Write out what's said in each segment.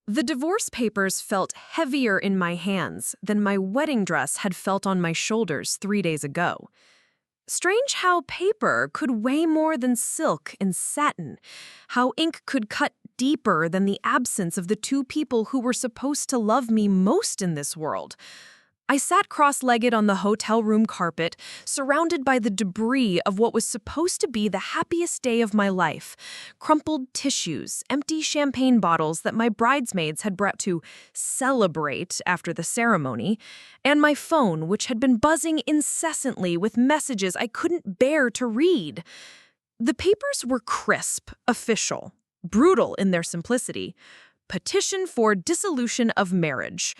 The divorce papers felt heavier in my hands than my wedding dress had felt on my shoulders 3 days ago. Strange how paper could weigh more than silk and satin, how ink could cut deeper than the absence of the two people who were supposed to love me most in this world. I sat cross-legged on the hotel room carpet, surrounded by the debris of what was supposed to be the happiest day of my life. Crumpled tissues, empty champagne bottles that my bridesmaids had brought to celebrate after the ceremony, and my phone, which had been buzzing incessantly with messages I couldn't bear to read. The papers were crisp, official, brutal in their simplicity. Petition for dissolution of marriage.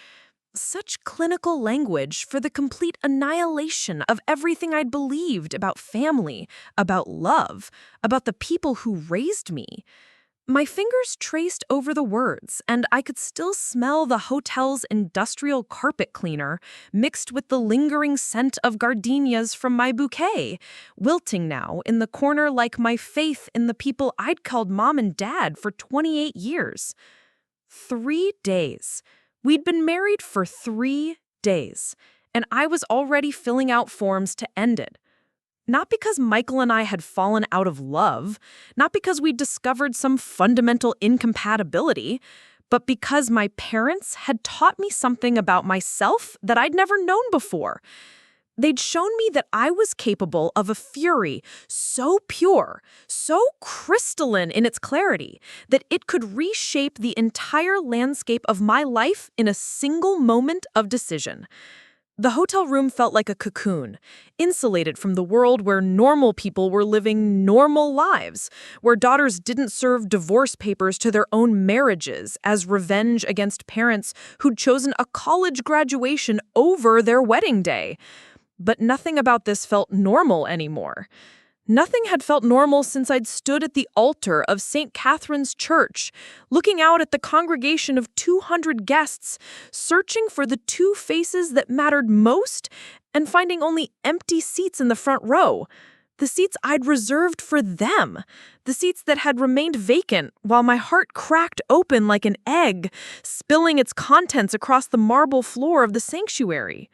Such clinical language for the complete annihilation of everything I'd believed about family, about love, about the people who raised me. My fingers traced over the words, and I could still smell the hotel's industrial carpet cleaner mixed with the lingering scent of gardenias from my bouquet, wilting now in the corner like my faith in the people I'd called mom and dad for 28 years. 3 days. We'd been married for 3 days, and I was already filling out forms to end it. Not because Michael and I had fallen out of love, not because we'd discovered some fundamental incompatibility, but because my parents had taught me something about myself that I'd never known before. They'd shown me that I was capable of a fury so pure, so crystalline in its clarity, that it could reshape the entire landscape of my life in a single moment of decision. The hotel room felt like a cocoon, insulated from the world where normal people were living normal lives, where daughters didn't serve divorce papers to their own marriages as revenge against parents who'd chosen a college graduation over their wedding day. But nothing about this felt normal anymore. Nothing had felt normal since I'd stood at the altar of St. Catherine's Church, looking out at the congregation of 200 guests, searching for the two faces that mattered most and finding only empty seats in the front row. The seats I'd reserved for them. The seats that had remained vacant while my heart cracked open like an egg, spilling its contents across the marble floor of the sanctuary.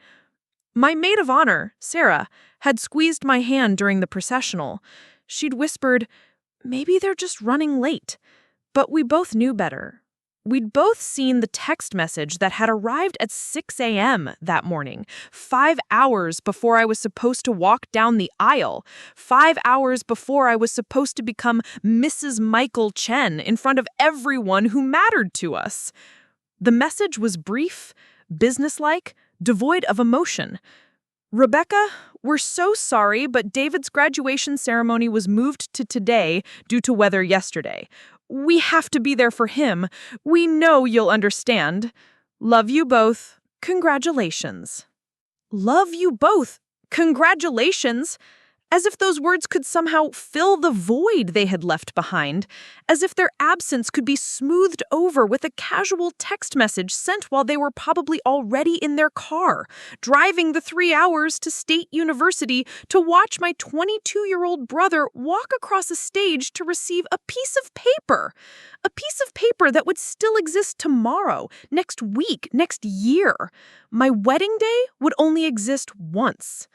My maid of honor, Sarah, had squeezed my hand during the processional. She'd whispered, "Maybe they're just running late." But we both knew better. We'd both seen the text message that had arrived at 6 a.m. that morning, 5 hours before I was supposed to walk down the aisle, 5 hours before I was supposed to become Mrs. Michael Chen in front of everyone who mattered to us. The message was brief, businesslike, devoid of emotion. "Rebecca, we're so sorry, but David's graduation ceremony was moved to today due to weather yesterday. We have to be there for him. We know you'll understand. Love you both. Congratulations." Love you both. Congratulations. As if those words could somehow fill the void they had left behind, as if their absence could be smoothed over with a casual text message sent while they were probably already in their car, driving the 3 hours to State University to watch my 22-year-old brother walk across a stage to receive a piece of paper that would still exist tomorrow, next week, next year. My wedding day would only exist once.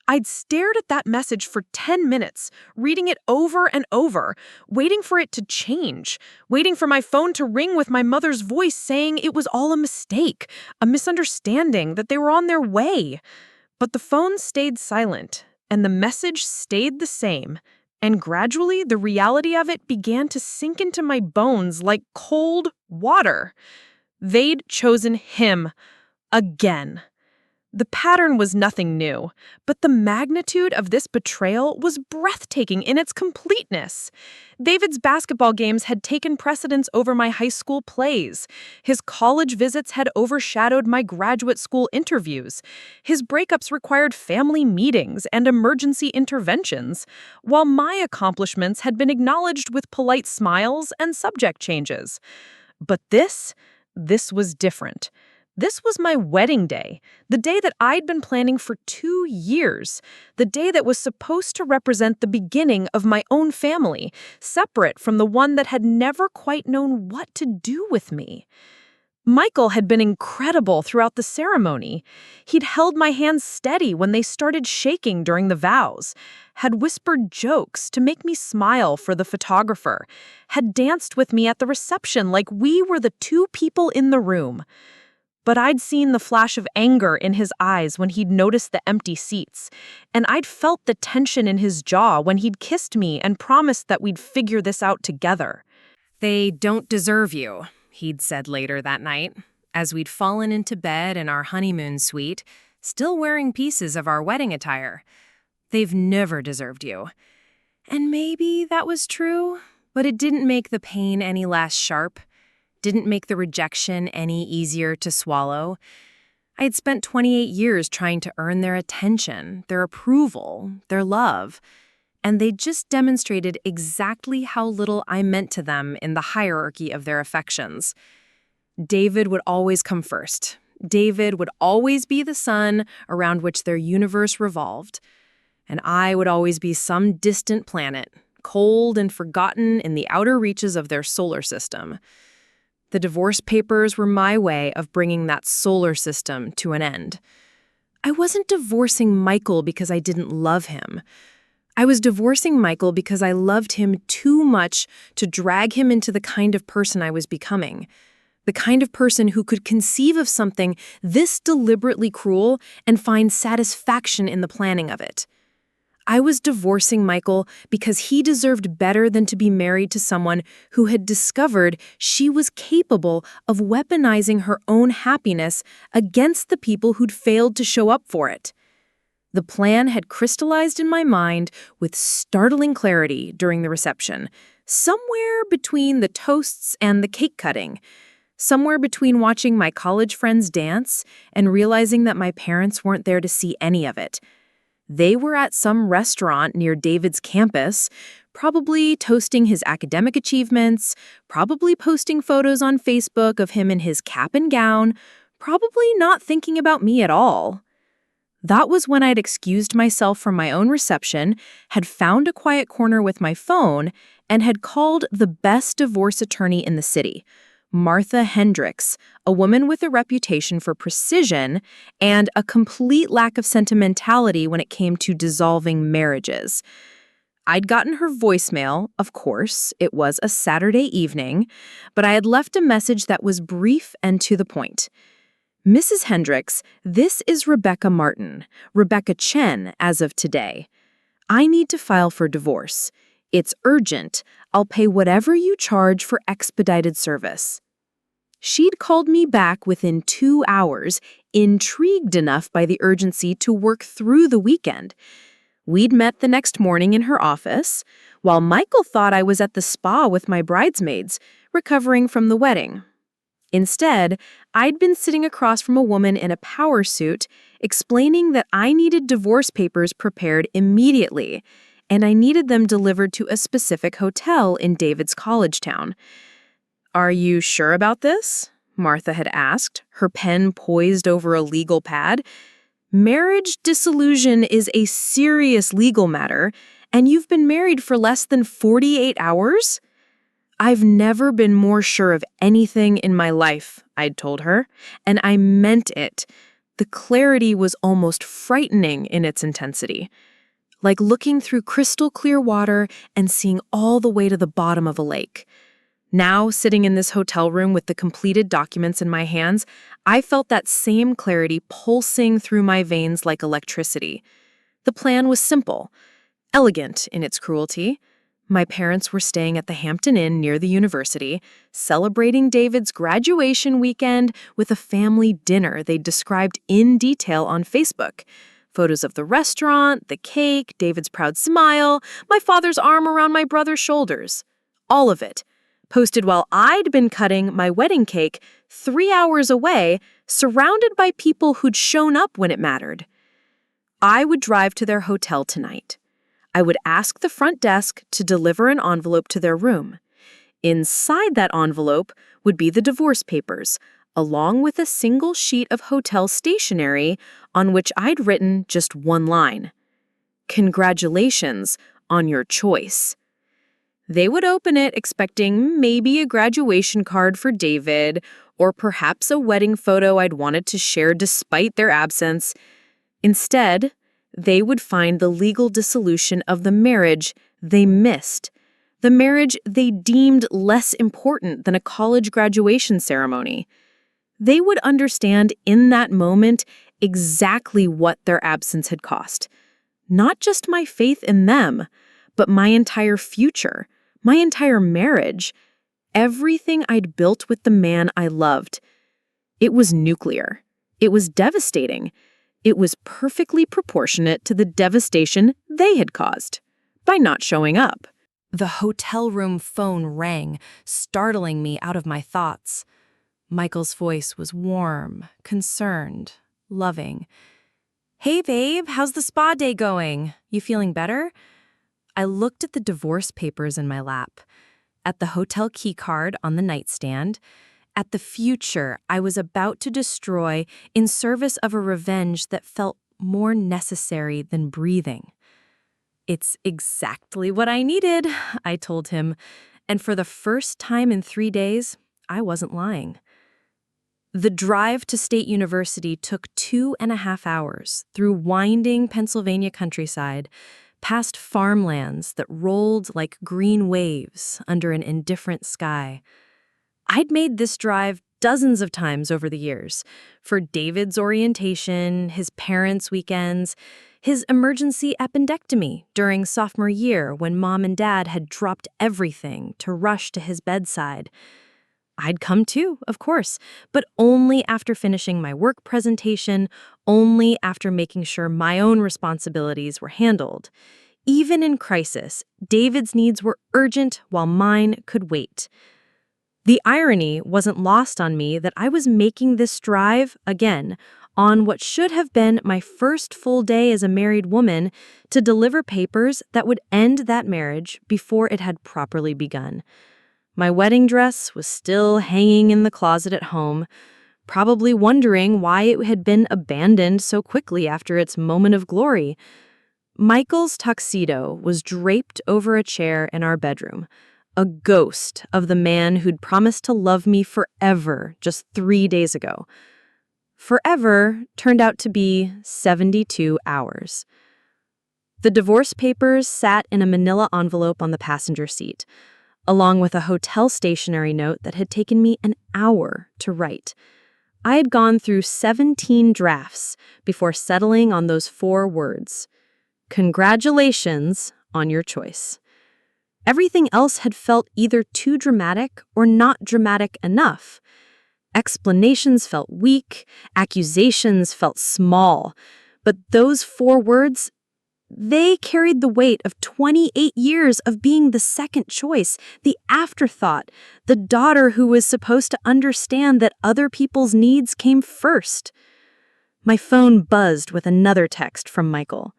I'd stared at that message for 10 minutes, reading it over and over, waiting for it to change, waiting for my phone to ring with my mother's voice saying it was all a mistake, a misunderstanding, that they were on their way. But the phone stayed silent, and the message stayed the same, and gradually the reality of it began to sink into my bones like cold water. They'd chosen him again. The pattern was nothing new, but the magnitude of this betrayal was breathtaking in its completeness. David's basketball games had taken precedence over my high school plays. His college visits had overshadowed my graduate school interviews. His breakups required family meetings and emergency interventions, while my accomplishments had been acknowledged with polite smiles and subject changes. But this was different. This was my wedding day, the day that I'd been planning for 2 years, the day that was supposed to represent the beginning of my own family, separate from the one that had never quite known what to do with me. Michael had been incredible throughout the ceremony. He'd held my hands steady when they started shaking during the vows, had whispered jokes to make me smile for the photographer, had danced with me at the reception like we were the two people in the room. But I'd seen the flash of anger in his eyes when he'd noticed the empty seats, and I'd felt the tension in his jaw when he'd kissed me and promised that we'd figure this out together. "They don't deserve you," he'd said later that night, as we'd fallen into bed in our honeymoon suite, still wearing pieces of our wedding attire. "They've never deserved you." And maybe that was true, but it didn't make the pain any less sharp, didn't make the rejection any easier to swallow. I had spent 28 years trying to earn their attention, their approval, their love, and they just demonstrated exactly how little I meant to them in the hierarchy of their affections. David would always come first. David would always be the sun around which their universe revolved, and I would always be some distant planet, cold and forgotten in the outer reaches of their solar system. The divorce papers were my way of bringing that solar system to an end. I wasn't divorcing Michael because I didn't love him. I was divorcing Michael because I loved him too much to drag him into the kind of person I was becoming. The kind of person who could conceive of something this deliberately cruel and find satisfaction in the planning of it. I was divorcing Michael because he deserved better than to be married to someone who had discovered she was capable of weaponizing her own happiness against the people who'd failed to show up for it. The plan had crystallized in my mind with startling clarity during the reception, somewhere between the toasts and the cake cutting, somewhere between watching my college friends dance and realizing that my parents weren't there to see any of it. They were at some restaurant near David's campus, probably toasting his academic achievements, probably posting photos on Facebook of him in his cap and gown, probably not thinking about me at all. That was when I'd excused myself from my own reception, had found a quiet corner with my phone, and had called the best divorce attorney in the city, Martha Hendricks, a woman with a reputation for precision and a complete lack of sentimentality when it came to dissolving marriages. I'd gotten her voicemail, of course, it was a Saturday evening, but I had left a message that was brief and to the point. "Mrs. Hendricks, this is Rebecca Martin, Rebecca Chen as of today. I need to file for divorce. It's urgent. I'll pay whatever you charge for expedited service." She'd called me back within 2 hours, intrigued enough by the urgency to work through the weekend. We'd met the next morning in her office, while Michael thought I was at the spa with my bridesmaids, recovering from the wedding. Instead, I'd been sitting across from a woman in a power suit, explaining that I needed divorce papers prepared immediately, and I needed them delivered to a specific hotel in David's college town. "Are you sure about this?" Martha had asked, her pen poised over a legal pad. "Marriage dissolution is a serious legal matter, and you've been married for less than 48 hours?" "I've never been more sure of anything in my life," I'd told her, and I meant it. The clarity was almost frightening in its intensity, like looking through crystal clear water and seeing all the way to the bottom of a lake. Now, sitting in this hotel room with the completed documents in my hands, I felt that same clarity pulsing through my veins like electricity. The plan was simple, elegant in its cruelty. My parents were staying at the Hampton Inn near the university, celebrating David's graduation weekend with a family dinner they'd described in detail on Facebook. Photos of the restaurant, the cake, David's proud smile, my father's arm around my brother's shoulders. All of it, posted while I'd been cutting my wedding cake 3 hours away, surrounded by people who'd shown up when it mattered. I would drive to their hotel tonight. I would ask the front desk to deliver an envelope to their room. Inside that envelope would be the divorce papers, along with a single sheet of hotel stationery on which I'd written just one line: "Congratulations on your choice." They would open it expecting maybe a graduation card for David, or perhaps a wedding photo I'd wanted to share despite their absence. Instead, they would find the legal dissolution of the marriage they missed, the marriage they deemed less important than a college graduation ceremony. They would understand in that moment exactly what their absence had cost. Not just my faith in them, but my entire future, my entire marriage, everything I'd built with the man I loved. It was nuclear. It was devastating. It was perfectly proportionate to the devastation they had caused by not showing up. The hotel room phone rang, startling me out of my thoughts. Michael's voice was warm, concerned, loving. "Hey, babe, how's the spa day going? You feeling better?" I looked at the divorce papers in my lap, at the hotel key card on the nightstand, at the future I was about to destroy in service of a revenge that felt more necessary than breathing. "It's exactly what I needed," I told him, and for the first time in 3 days, I wasn't lying. The drive to State University took 2.5 hours through winding Pennsylvania countryside, past farmlands that rolled like green waves under an indifferent sky. I'd made this drive dozens of times over the years, for David's orientation, his parents' weekends, his emergency appendectomy during sophomore year when Mom and Dad had dropped everything to rush to his bedside. I'd come too, of course, but only after finishing my work presentation, only after making sure my own responsibilities were handled. Even in crisis, David's needs were urgent while mine could wait. The irony wasn't lost on me that I was making this drive, again, on what should have been my first full day as a married woman, to deliver papers that would end that marriage before it had properly begun. My wedding dress was still hanging in the closet at home, probably wondering why it had been abandoned so quickly after its moment of glory. Michael's tuxedo was draped over a chair in our bedroom, a ghost of the man who'd promised to love me forever just 3 days ago. Forever turned out to be 72 hours. The divorce papers sat in a manila envelope on the passenger seat, along with a hotel stationery note that had taken me an hour to write. I had gone through 17 drafts before settling on those 4 words: "Congratulations on your choice." Everything else had felt either too dramatic or not dramatic enough. Explanations felt weak, accusations felt small, but those 4 words, they carried the weight of 28 years of being the second choice, the afterthought, the daughter who was supposed to understand that other people's needs came first. My phone buzzed with another text from Michael.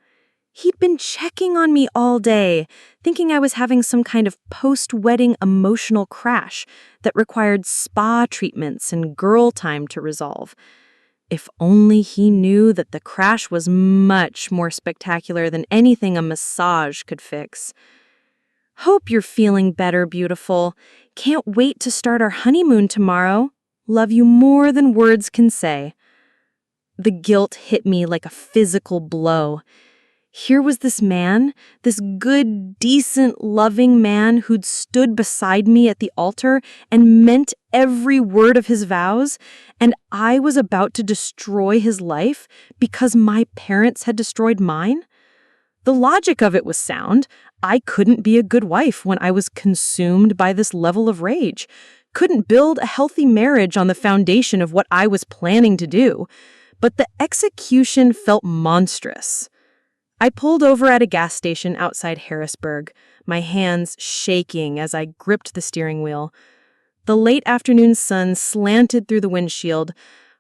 He'd been checking on me all day, thinking I was having some kind of post-wedding emotional crash that required spa treatments and girl time to resolve. If only he knew that the crash was much more spectacular than anything a massage could fix. "Hope you're feeling better, beautiful. Can't wait to start our honeymoon tomorrow. Love you more than words can say." The guilt hit me like a physical blow. Here was this man, this good, decent, loving man who'd stood beside me at the altar and meant every word of his vows, and I was about to destroy his life because my parents had destroyed mine? The logic of it was sound. I couldn't be a good wife when I was consumed by this level of rage, couldn't build a healthy marriage on the foundation of what I was planning to do. But the execution felt monstrous. I pulled over at a gas station outside Harrisburg, my hands shaking as I gripped the steering wheel. The late afternoon sun slanted through the windshield,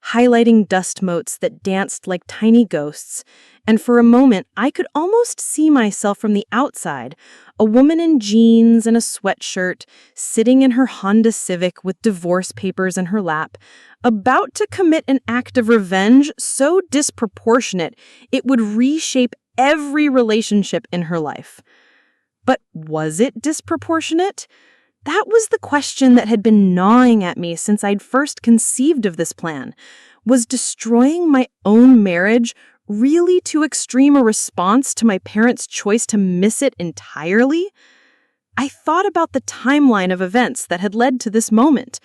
highlighting dust motes that danced like tiny ghosts. And for a moment, I could almost see myself from the outside, a woman in jeans and a sweatshirt, sitting in her Honda Civic with divorce papers in her lap, about to commit an act of revenge so disproportionate it would reshape every relationship in her life. But was it disproportionate? That was the question that had been gnawing at me since I'd first conceived of this plan. Was destroying my own marriage really too extreme a response to my parents' choice to miss it entirely? I thought about the timeline of events that had led to this moment.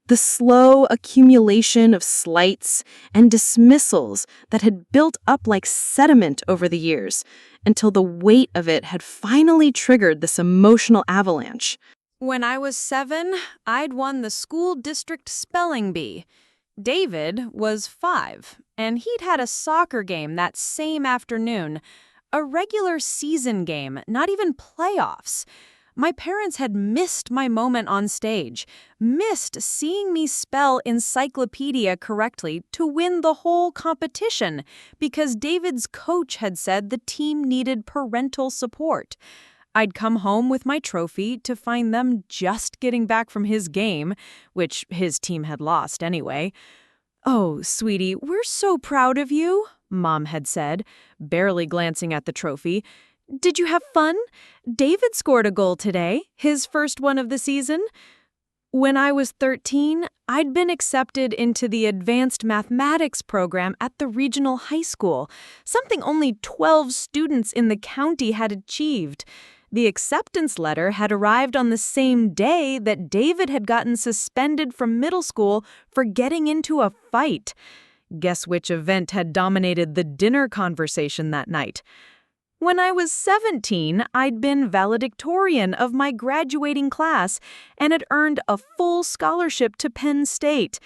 The slow accumulation of slights and dismissals that had built up like sediment over the years, until the weight of it had finally triggered this emotional avalanche. When I was 7, I'd won the school district spelling bee. David was 5, and he'd had a soccer game that same afternoon. A regular season game, not even playoffs. My parents had missed my moment on stage, missed seeing me spell encyclopedia correctly to win the whole competition because David's coach had said the team needed parental support. I'd come home with my trophy to find them just getting back from his game, which his team had lost anyway. "Oh, sweetie, we're so proud of you," Mom had said, barely glancing at the trophy. "Did you have fun? David scored a goal today, his first one of the season." When I was 13, I'd been accepted into the advanced mathematics program at the regional high school, something only 12 students in the county had achieved. The acceptance letter had arrived on the same day that David had gotten suspended from middle school for getting into a fight. Guess which event had dominated the dinner conversation that night? When I was 17, I'd been valedictorian of my graduating class and had earned a full scholarship to Penn State.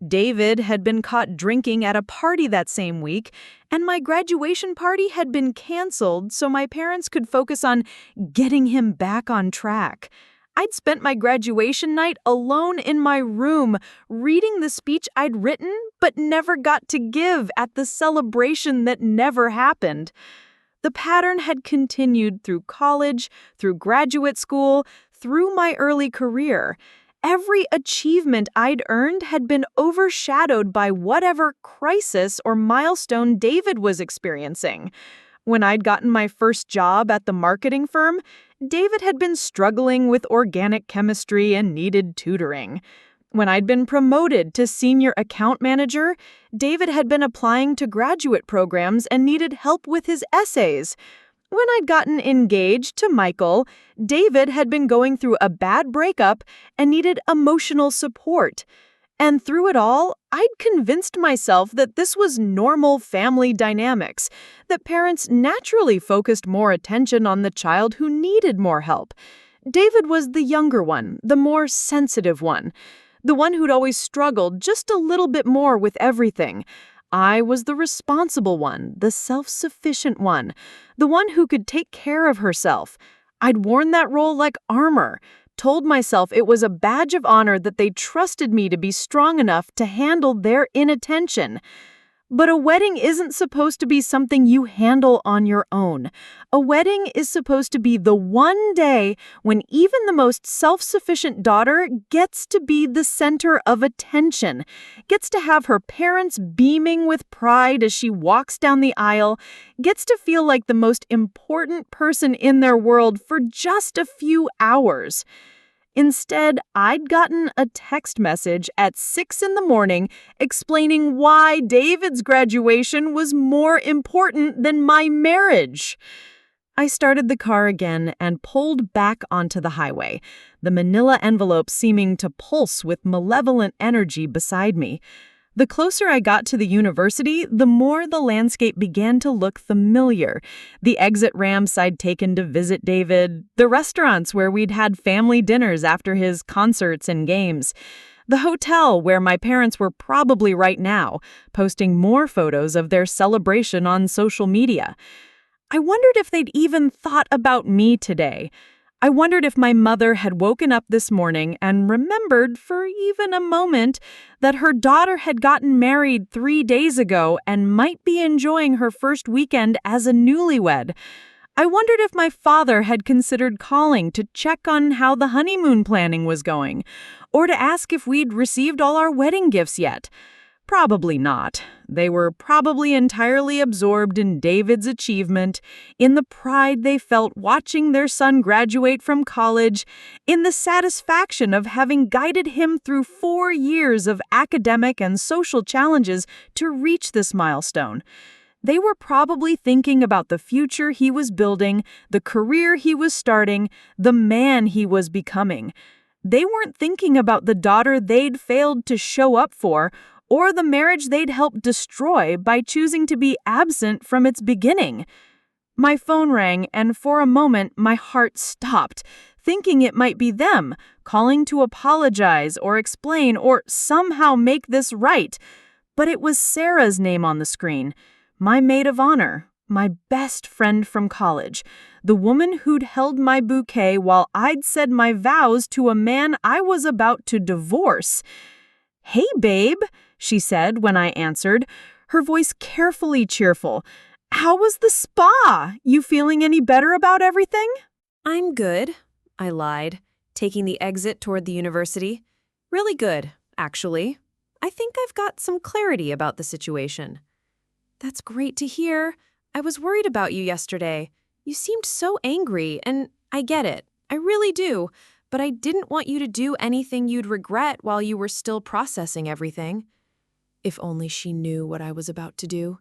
David had been caught drinking at a party that same week, and my graduation party had been canceled so my parents could focus on getting him back on track. I'd spent my graduation night alone in my room, reading the speech I'd written but never got to give at the celebration that never happened. The pattern had continued through college, through graduate school, through my early career. Every achievement I'd earned had been overshadowed by whatever crisis or milestone David was experiencing. When I'd gotten my first job at the marketing firm, David had been struggling with organic chemistry and needed tutoring. When I'd been promoted to senior account manager, David had been applying to graduate programs and needed help with his essays. When I'd gotten engaged to Michael, David had been going through a bad breakup and needed emotional support. And through it all, I'd convinced myself that this was normal family dynamics, that parents naturally focused more attention on the child who needed more help. David was the younger one, the more sensitive one. The one who'd always struggled just a little bit more with everything. I was the responsible one, the self-sufficient one, the one who could take care of herself. I'd worn that role like armor, told myself it was a badge of honor that they trusted me to be strong enough to handle their inattention. But a wedding isn't supposed to be something you handle on your own. A wedding is supposed to be the one day when even the most self-sufficient daughter gets to be the center of attention, gets to have her parents beaming with pride as she walks down the aisle, gets to feel like the most important person in their world for just a few hours. Instead, I'd gotten a text message at 6 a.m. explaining why David's graduation was more important than my marriage. I started the car again and pulled back onto the highway, the manila envelope seeming to pulse with malevolent energy beside me. The closer I got to the university, the more the landscape began to look familiar. The exit ramps I'd taken to visit David, the restaurants where we'd had family dinners after his concerts and games, the hotel where my parents were probably right now, posting more photos of their celebration on social media. I wondered if they'd even thought about me today. I wondered if my mother had woken up this morning and remembered for even a moment that her daughter had gotten married 3 days ago and might be enjoying her first weekend as a newlywed. I wondered if my father had considered calling to check on how the honeymoon planning was going, or to ask if we'd received all our wedding gifts yet. Probably not. They were probably entirely absorbed in David's achievement, in the pride they felt watching their son graduate from college, in the satisfaction of having guided him through 4 years of academic and social challenges to reach this milestone. They were probably thinking about the future he was building, the career he was starting, the man he was becoming. They weren't thinking about the daughter they'd failed to show up for, or the marriage they'd helped destroy by choosing to be absent from its beginning. My phone rang, and for a moment my heart stopped, thinking it might be them, calling to apologize or explain or somehow make this right. But it was Sarah's name on the screen, my maid of honor, my best friend from college, the woman who'd held my bouquet while I'd said my vows to a man I was about to divorce. "Hey, babe," she said when I answered, her voice carefully cheerful. "How was the spa? You feeling any better about everything?" I'm good, I lied, taking the exit toward the university. Really good, actually. I think I've got some clarity about the situation. That's great to hear. I was worried about you yesterday. You seemed so angry, and I get it. I really do. But I didn't want you to do anything you'd regret while you were still processing everything. If only she knew what I was about to do.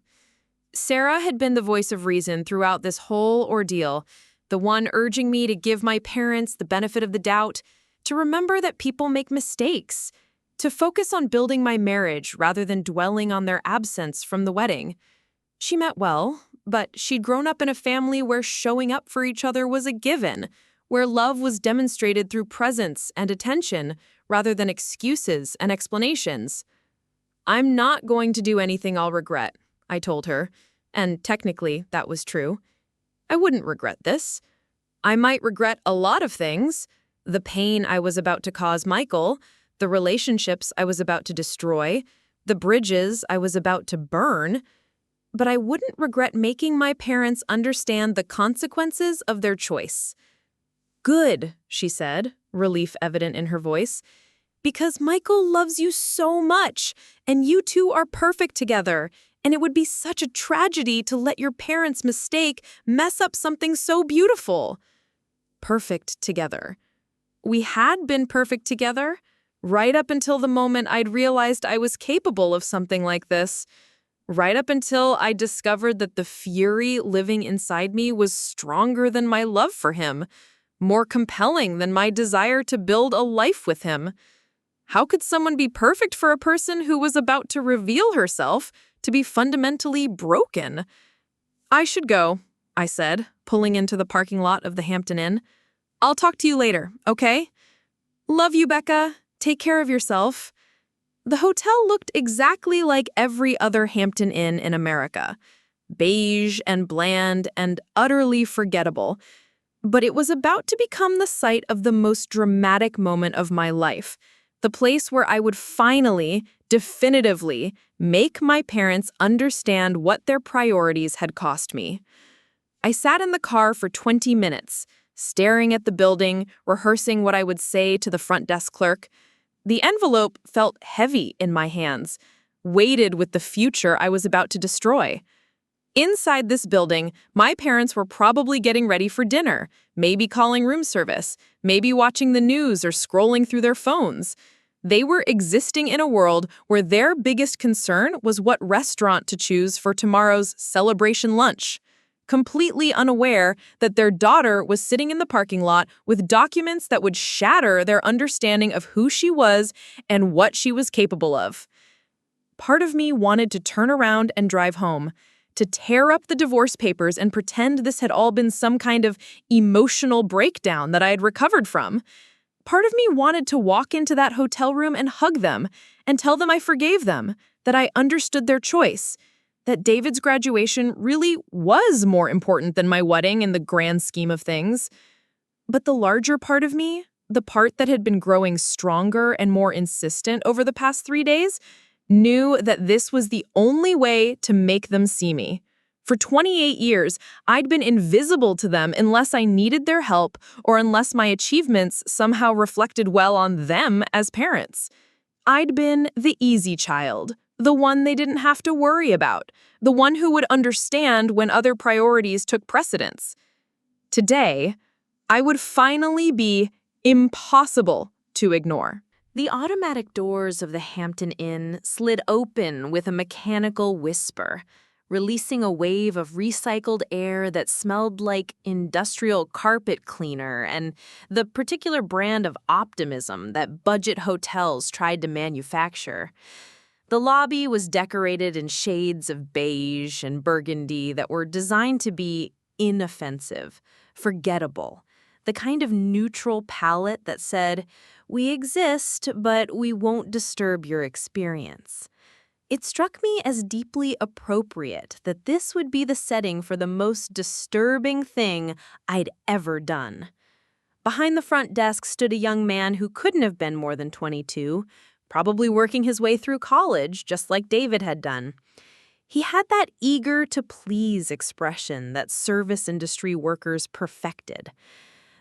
Sarah had been the voice of reason throughout this whole ordeal, the one urging me to give my parents the benefit of the doubt, to remember that people make mistakes, to focus on building my marriage rather than dwelling on their absence from the wedding. She meant well, but she'd grown up in a family where showing up for each other was a given, where love was demonstrated through presence and attention rather than excuses and explanations. "I'm not going to do anything I'll regret," I told her, and technically that was true. I wouldn't regret this. I might regret a lot of things: the pain I was about to cause Michael, the relationships I was about to destroy, the bridges I was about to burn. But I wouldn't regret making my parents understand the consequences of their choice. "Good," she said, relief evident in her voice, "because Michael loves you so much, and you two are perfect together, and it would be such a tragedy to let your parents' mistake mess up something so beautiful." Perfect together. We had been perfect together, right up until the moment I'd realized I was capable of something like this. Right up until I discovered that the fury living inside me was stronger than my love for him, more compelling than my desire to build a life with him. How could someone be perfect for a person who was about to reveal herself to be fundamentally broken? "I should go," I said, pulling into the parking lot of the Hampton Inn. "I'll talk to you later, okay? Love you, Becca. Take care of yourself." The hotel looked exactly like every other Hampton Inn in America. Beige and bland and utterly forgettable. But it was about to become the site of the most dramatic moment of my life, the place where I would finally, definitively, make my parents understand what their priorities had cost me. I sat in the car for 20 minutes, staring at the building, rehearsing what I would say to the front desk clerk. The envelope felt heavy in my hands, weighted with the future I was about to destroy. Inside this building, my parents were probably getting ready for dinner, maybe calling room service, maybe watching the news or scrolling through their phones. They were existing in a world where their biggest concern was what restaurant to choose for tomorrow's celebration lunch, completely unaware that their daughter was sitting in the parking lot with documents that would shatter their understanding of who she was and what she was capable of. Part of me wanted to turn around and drive home, to tear up the divorce papers and pretend this had all been some kind of emotional breakdown that I had recovered from. Part of me wanted to walk into that hotel room and hug them and tell them I forgave them, that I understood their choice, that David's graduation really was more important than my wedding in the grand scheme of things. But the larger part of me, the part that had been growing stronger and more insistent over the past 3 days, knew that this was the only way to make them see me. For 28 years, I'd been invisible to them unless I needed their help or unless my achievements somehow reflected well on them as parents. I'd been the easy child, the one they didn't have to worry about, the one who would understand when other priorities took precedence. Today, I would finally be impossible to ignore. The automatic doors of the Hampton Inn slid open with a mechanical whisper, releasing a wave of recycled air that smelled like industrial carpet cleaner and the particular brand of optimism that budget hotels tried to manufacture. The lobby was decorated in shades of beige and burgundy that were designed to be inoffensive, forgettable, the kind of neutral palette that said, "We exist, but we won't disturb your experience." It struck me as deeply appropriate that this would be the setting for the most disturbing thing I'd ever done. Behind the front desk stood a young man who couldn't have been more than 22, probably working his way through college, just like David had done. He had that eager-to-please expression that service industry workers perfected.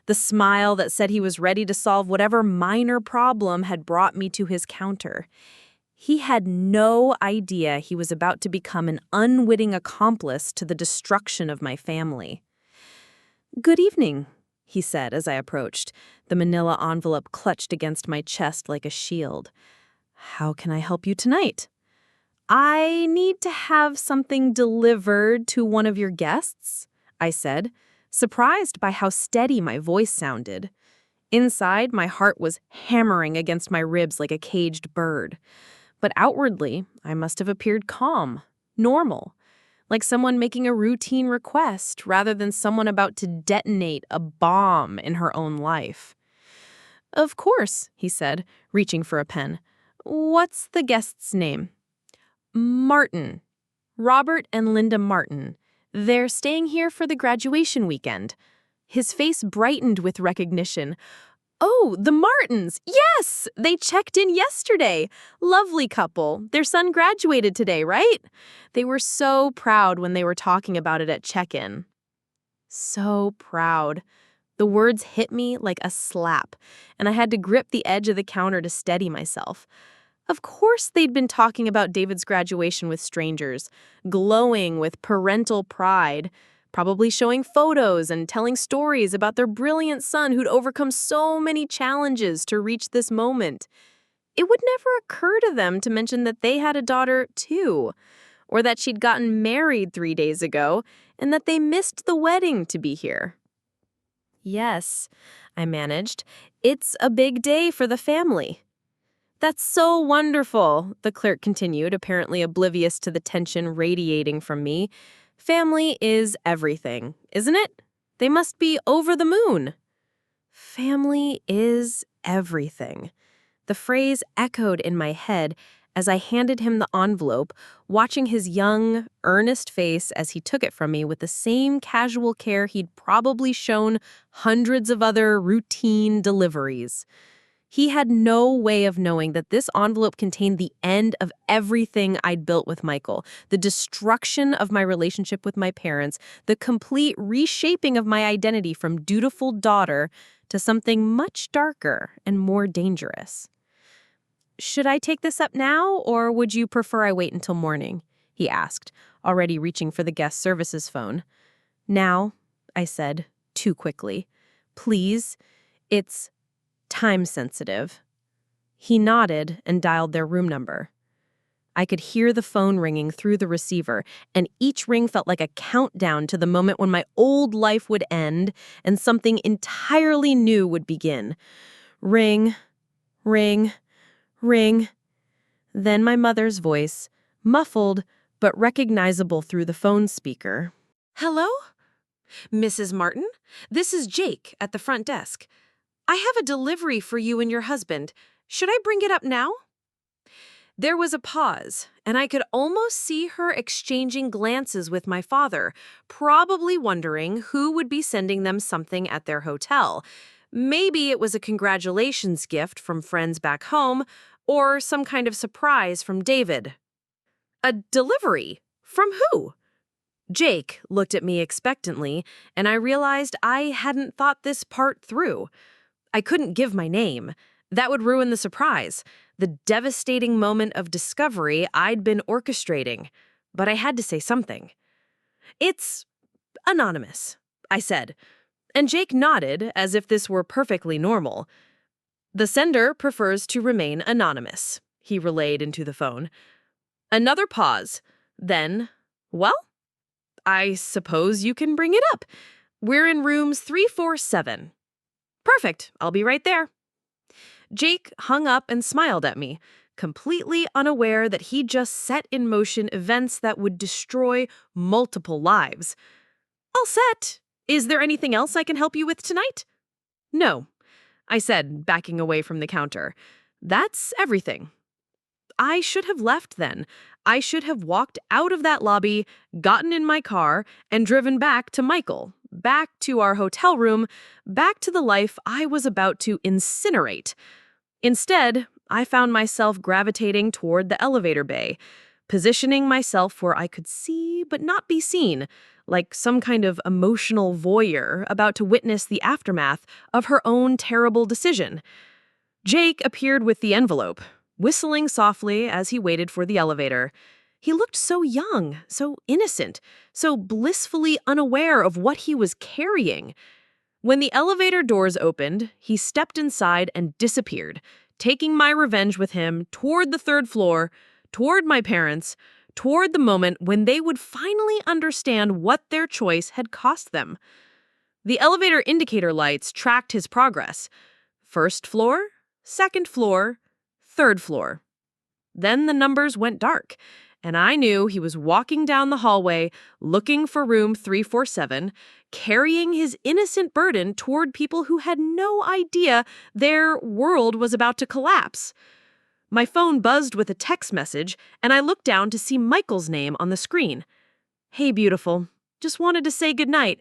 The smile that said he was ready to solve whatever minor problem had brought me to his counter. He had no idea he was about to become an unwitting accomplice to the destruction of my family. "Good evening," he said as I approached, the manila envelope clutched against my chest like a shield. "How can I help you tonight?" "I need to have something delivered to one of your guests," I said, surprised by how steady my voice sounded. Inside, my heart was hammering against my ribs like a caged bird. But outwardly, I must have appeared calm, normal, like someone making a routine request rather than someone about to detonate a bomb in her own life. "Of course," he said, reaching for a pen. "What's the guest's name?" "Martin. Robert and Linda Martin. They're staying here for the graduation weekend." His face brightened with recognition. "Oh, the Martins! Yes! They checked in yesterday. Lovely couple. Their son graduated today, right? They were so proud when they were talking about it at check-in." So proud. The words hit me like a slap, and I had to grip the edge of the counter to steady myself. Of course they'd been talking about David's graduation with strangers, glowing with parental pride, probably showing photos and telling stories about their brilliant son who'd overcome so many challenges to reach this moment. It would never occur to them to mention that they had a daughter, too, or that she'd gotten married 3 days ago and that they missed the wedding to be here. "Yes," I managed. "It's a big day for the family." "That's so wonderful," the clerk continued, apparently oblivious to the tension radiating from me. "Family is everything, isn't it? They must be over the moon." Family is everything. The phrase echoed in my head as I handed him the envelope, watching his young, earnest face as he took it from me with the same casual care he'd probably shown hundreds of other routine deliveries. He had no way of knowing that this envelope contained the end of everything I'd built with Michael, the destruction of my relationship with my parents, the complete reshaping of my identity from dutiful daughter to something much darker and more dangerous. "Should I take this up now, or would you prefer I wait until morning?" he asked, already reaching for the guest services phone. "Now," I said, too quickly. "Please, it's time-sensitive." He nodded and dialed their room number. I could hear the phone ringing through the receiver, and each ring felt like a countdown to the moment when my old life would end and something entirely new would begin. Ring, ring, ring. Then my mother's voice, muffled but recognizable through the phone speaker. "Hello? Mrs. Martin? This is Jake at the front desk. I have a delivery for you and your husband. Should I bring it up now?" There was a pause, and I could almost see her exchanging glances with my father, probably wondering who would be sending them something at their hotel. Maybe it was a congratulations gift from friends back home, or some kind of surprise from David. A delivery? From who? Jake looked at me expectantly, and I realized I hadn't thought this part through. I couldn't give my name. That would ruin the surprise, the devastating moment of discovery I'd been orchestrating. But I had to say something. It's anonymous, I said, and Jake nodded as if this were perfectly normal. The sender prefers to remain anonymous, he relayed into the phone. Another pause. Then, well, I suppose you can bring it up. We're in rooms 347. Perfect, I'll be right there. Jake hung up and smiled at me, completely unaware that he just set in motion events that would destroy multiple lives. All set. Is there anything else I can help you with tonight? No, I said, backing away from the counter. That's everything. I should have left then. I should have walked out of that lobby, gotten in my car, and driven back to Michael, back to our hotel room, back to the life I was about to incinerate. Instead, I found myself gravitating toward the elevator bay, positioning myself where I could see but not be seen, like some kind of emotional voyeur about to witness the aftermath of her own terrible decision. Jake appeared with the envelope, whistling softly as he waited for the elevator. He looked so young, so innocent, so blissfully unaware of what he was carrying. When the elevator doors opened, he stepped inside and disappeared, taking my revenge with him toward the third floor, toward my parents, toward the moment when they would finally understand what their choice had cost them. The elevator indicator lights tracked his progress. First floor, second floor, third floor. Then the numbers went dark, and I knew he was walking down the hallway, looking for room 347, carrying his innocent burden toward people who had no idea their world was about to collapse. My phone buzzed with a text message, and I looked down to see Michael's name on the screen. Hey, beautiful. Just wanted to say goodnight.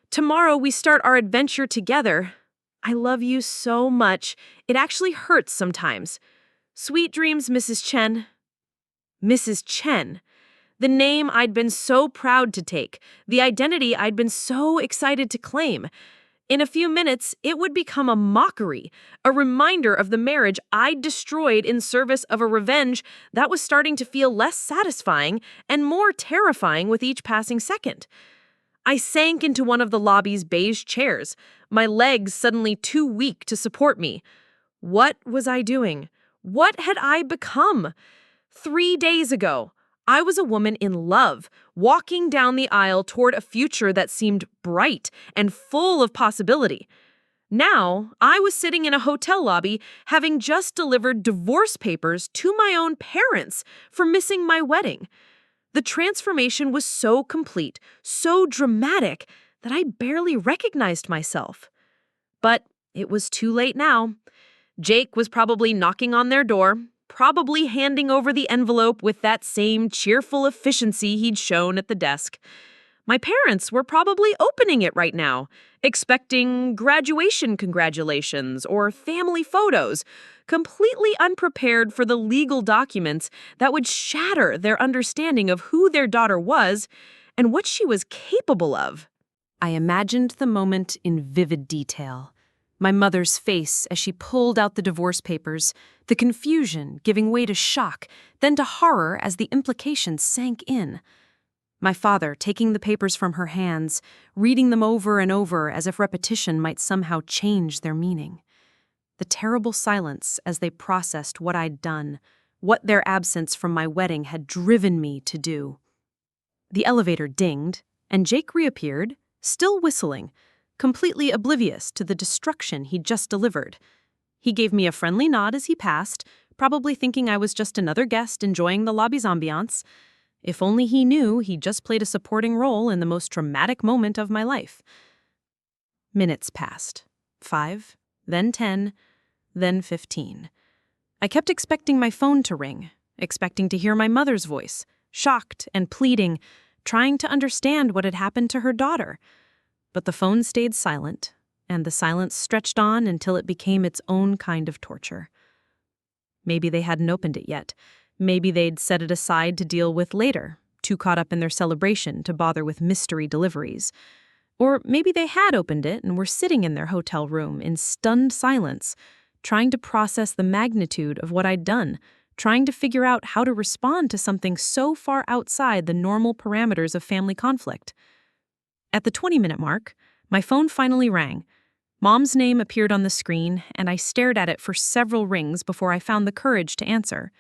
Tomorrow we start our adventure together. I love you so much. It actually hurts sometimes. Sweet dreams, Mrs. Chen. Mrs. Chen. The name I'd been so proud to take, the identity I'd been so excited to claim. In a few minutes, it would become a mockery, a reminder of the marriage I'd destroyed in service of a revenge that was starting to feel less satisfying and more terrifying with each passing second. I sank into one of the lobby's beige chairs, my legs suddenly too weak to support me. What was I doing? What had I become? 3 days ago, I was a woman in love, walking down the aisle toward a future that seemed bright and full of possibility. Now, I was sitting in a hotel lobby, having just delivered divorce papers to my own parents for missing my wedding. The transformation was so complete, so dramatic, that I barely recognized myself. But it was too late now. Jake was probably knocking on their door, probably handing over the envelope with that same cheerful efficiency he'd shown at the desk. My parents were probably opening it right now, expecting graduation congratulations or family photos, completely unprepared for the legal documents that would shatter their understanding of who their daughter was and what she was capable of. I imagined the moment in vivid detail. My mother's face as she pulled out the divorce papers, the confusion giving way to shock, then to horror as the implications sank in. My father taking the papers from her hands, reading them over and over as if repetition might somehow change their meaning. The terrible silence as they processed what I'd done, what their absence from my wedding had driven me to do. The elevator dinged, and Jake reappeared, still whistling, completely oblivious to the destruction he'd just delivered. He gave me a friendly nod as he passed, probably thinking I was just another guest enjoying the lobby's ambiance. If only he knew he'd just played a supporting role in the most traumatic moment of my life. Minutes passed. 5, then 10, then 15. I kept expecting my phone to ring, expecting to hear my mother's voice, shocked and pleading, trying to understand what had happened to her daughter. But the phone stayed silent, and the silence stretched on until it became its own kind of torture. Maybe they hadn't opened it yet. Maybe they'd set it aside to deal with later, too caught up in their celebration to bother with mystery deliveries. Or maybe they had opened it and were sitting in their hotel room in stunned silence, trying to process the magnitude of what I'd done, trying to figure out how to respond to something so far outside the normal parameters of family conflict. At the 20-minute mark, my phone finally rang. Mom's name appeared on the screen, and I stared at it for several rings before I found the courage to answer.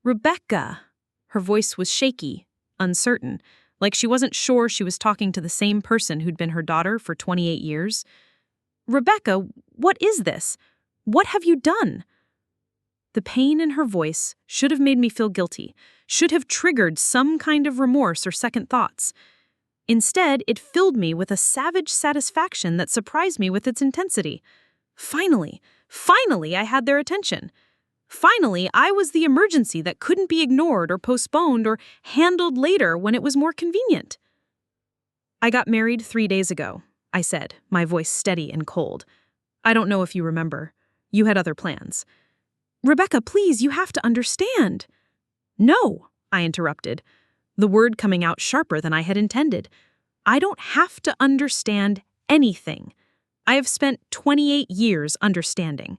Rebecca! Her voice was shaky, uncertain, like she wasn't sure she was talking to the same person who'd been her daughter for 28 years. Rebecca, what is this? What have you done? The pain in her voice should have made me feel guilty, should have triggered some kind of remorse or second thoughts. Instead, it filled me with a savage satisfaction that surprised me with its intensity. Finally, I had their attention. Finally, I was the emergency that couldn't be ignored or postponed or handled later when it was more convenient. I got married 3 days ago, I said, my voice steady and cold. I don't know if you remember. You had other plans. Rebecca, please, you have to understand. No, I interrupted, the word coming out sharper than I had intended. I don't have to understand anything. I have spent 28 years understanding.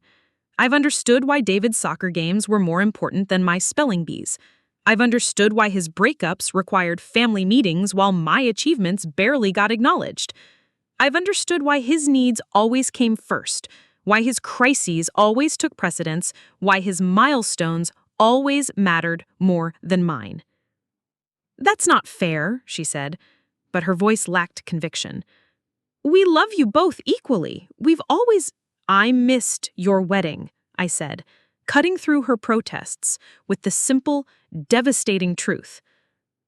I've understood why David's soccer games were more important than my spelling bees. I've understood why his breakups required family meetings while my achievements barely got acknowledged. I've understood why his needs always came first, why his crises always took precedence, why his milestones always mattered more than mine. That's not fair, she said, but her voice lacked conviction. We love you both equally. I missed your wedding, I said, cutting through her protests with the simple, devastating truth.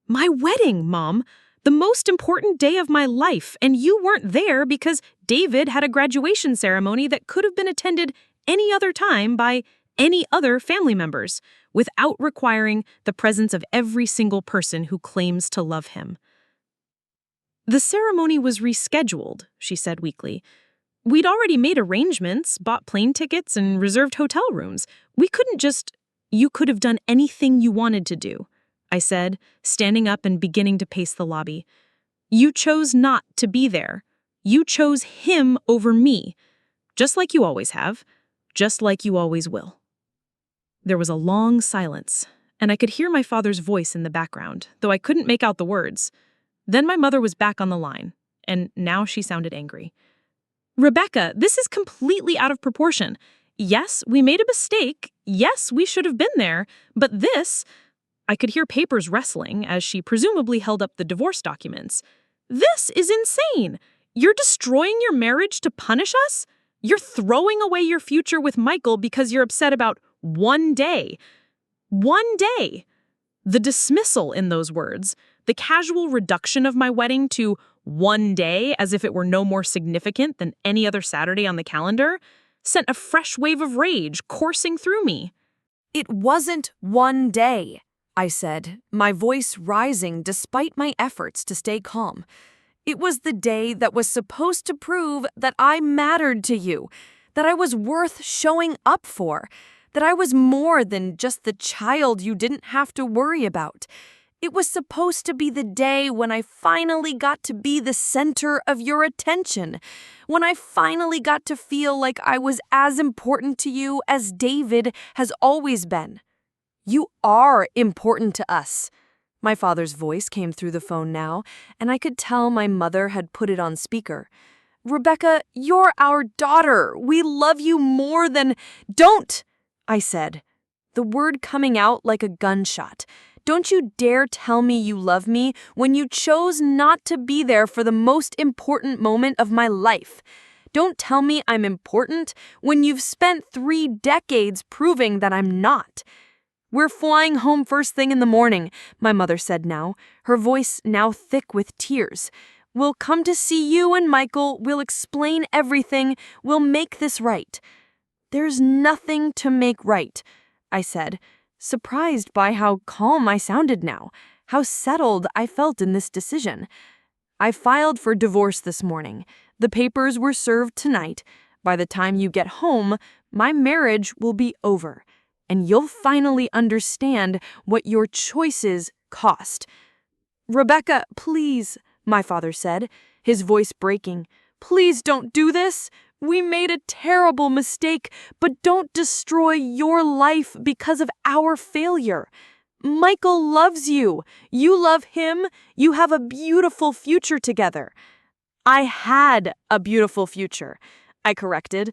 My wedding, Mom, the most important day of my life, and you weren't there because David had a graduation ceremony that could have been attended any other time by any other family members, without requiring the presence of every single person who claims to love him. The ceremony was rescheduled, she said weakly. We'd already made arrangements, bought plane tickets, and reserved hotel rooms. We couldn't just— You could have done anything you wanted to do, I said, standing up and beginning to pace the lobby. You chose not to be there. You chose him over me, just like you always have, just like you always will. There was a long silence, and I could hear my father's voice in the background, though I couldn't make out the words. Then my mother was back on the line, and now she sounded angry. Rebecca, this is completely out of proportion. Yes, we made a mistake. Yes, we should have been there. But this— I could hear papers rustling as she presumably held up the divorce documents. This is insane. You're destroying your marriage to punish us? You're throwing away your future with Michael because you're upset about one day. One day. The dismissal in those words, the casual reduction of my wedding to one day as if it were no more significant than any other Saturday on the calendar, sent a fresh wave of rage coursing through me. It wasn't one day, I said, my voice rising despite my efforts to stay calm. It was the day that was supposed to prove that I mattered to you, that I was worth showing up for, that I was more than just the child you didn't have to worry about. It was supposed to be the day when I finally got to be the center of your attention, when I finally got to feel like I was as important to you as David has always been. You are important to us. My father's voice came through the phone now, and I could tell my mother had put it on speaker. Rebecca, you're our daughter. We love you more than— Don't, I said, the word coming out like a gunshot. Don't you dare tell me you love me when you chose not to be there for the most important moment of my life. Don't tell me I'm important when you've spent 3 decades proving that I'm not. We're flying home first thing in the morning, my mother said now, her voice now thick with tears. We'll come to see you and Michael. We'll explain everything. We'll make this right. There's nothing to make right, I said, surprised by how calm I sounded now, how settled I felt in this decision. I filed for divorce this morning. The papers were served tonight. By the time you get home, my marriage will be over, and you'll finally understand what your choices cost. Rebecca, please, my father said, his voice breaking. Please don't do this. We made a terrible mistake, but don't destroy your life because of our failure. Michael loves you. You love him. You have a beautiful future together. I had a beautiful future, I corrected.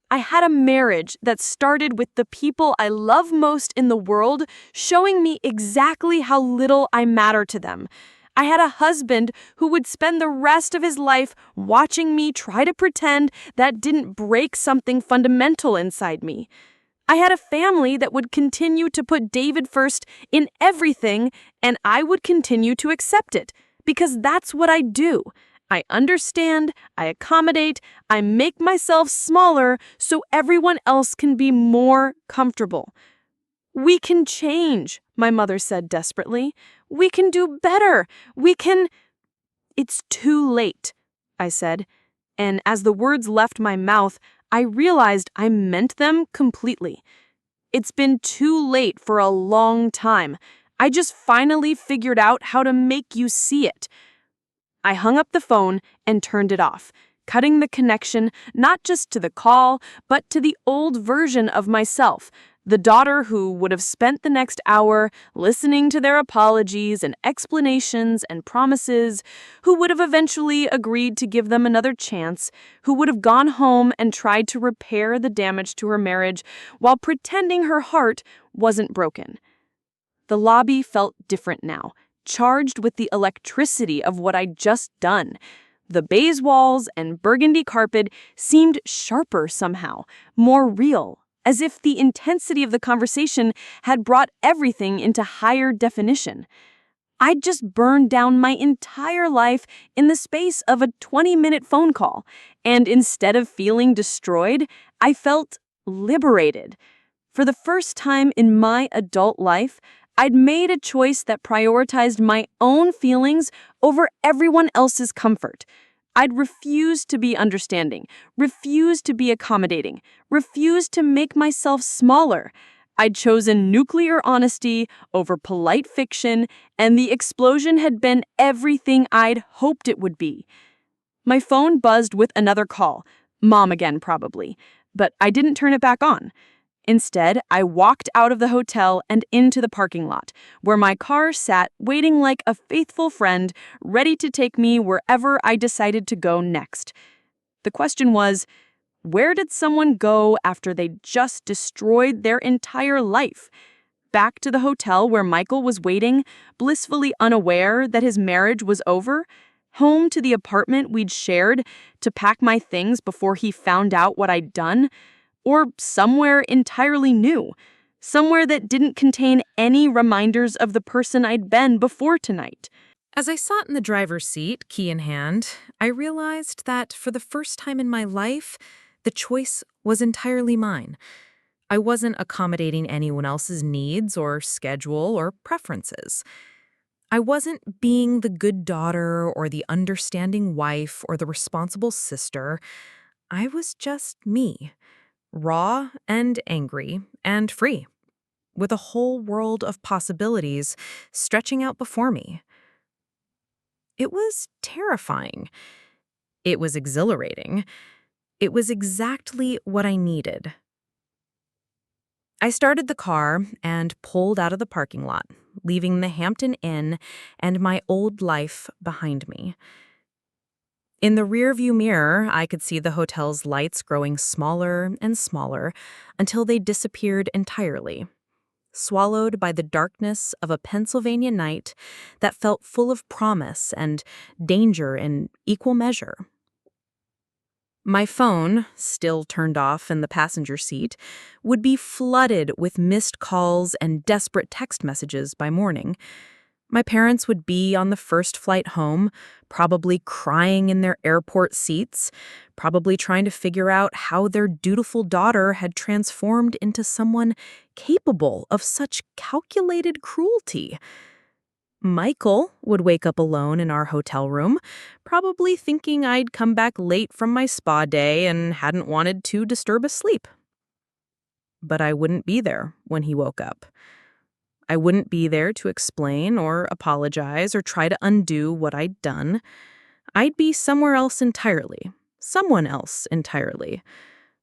I had a marriage that started with the people I love most in the world showing me exactly how little I matter to them. I had a husband who would spend the rest of his life watching me try to pretend that didn't break something fundamental inside me. I had a family that would continue to put David first in everything, and I would continue to accept it, because that's what I do. I understand, I accommodate, I make myself smaller so everyone else can be more comfortable. We can change, my mother said desperately. We can do better. We can... It's too late, I said, and as the words left my mouth, I realized I meant them completely. It's been too late for a long time. I just finally figured out how to make you see it. I hung up the phone and turned it off, cutting the connection not just to the call, but to the old version of myself, the daughter who would have spent the next hour listening to their apologies and explanations and promises, who would have eventually agreed to give them another chance, who would have gone home and tried to repair the damage to her marriage while pretending her heart wasn't broken. The lobby felt different now, charged with the electricity of what I'd just done. The beige walls and burgundy carpet seemed sharper somehow, more real, as if the intensity of the conversation had brought everything into higher definition. I'd just burned down my entire life in the space of a 20-minute phone call, and instead of feeling destroyed, I felt liberated. For the first time in my adult life, I'd made a choice that prioritized my own feelings over everyone else's comfort. I'd refused to be understanding, refused to be accommodating, refused to make myself smaller. I'd chosen nuclear honesty over polite fiction, and the explosion had been everything I'd hoped it would be. My phone buzzed with another call, Mom again probably, but I didn't turn it back on. Instead, I walked out of the hotel and into the parking lot, where my car sat waiting like a faithful friend, ready to take me wherever I decided to go next. The question was, where did someone go after they just destroyed their entire life? Back to the hotel where Michael was waiting, blissfully unaware that his marriage was over? Home to the apartment we'd shared to pack my things before he found out what I'd done? Or somewhere entirely new, somewhere that didn't contain any reminders of the person I'd been before tonight. As I sat in the driver's seat, key in hand, I realized that for the first time in my life, the choice was entirely mine. I wasn't accommodating anyone else's needs or schedule or preferences. I wasn't being the good daughter or the understanding wife or the responsible sister. I was just me. Raw and angry and free, with a whole world of possibilities stretching out before me. It was terrifying. It was exhilarating. It was exactly what I needed. I started the car and pulled out of the parking lot, leaving the Hampton Inn and my old life behind me. In the rearview mirror, I could see the hotel's lights growing smaller and smaller until they disappeared entirely, swallowed by the darkness of a Pennsylvania night that felt full of promise and danger in equal measure. My phone, still turned off in the passenger seat, would be flooded with missed calls and desperate text messages by morning. My parents would be on the first flight home, probably crying in their airport seats, probably trying to figure out how their dutiful daughter had transformed into someone capable of such calculated cruelty. Michael would wake up alone in our hotel room, probably thinking I'd come back late from my spa day and hadn't wanted to disturb his sleep. But I wouldn't be there when he woke up. I wouldn't be there to explain or apologize or try to undo what I'd done. I'd be somewhere else entirely, someone else entirely,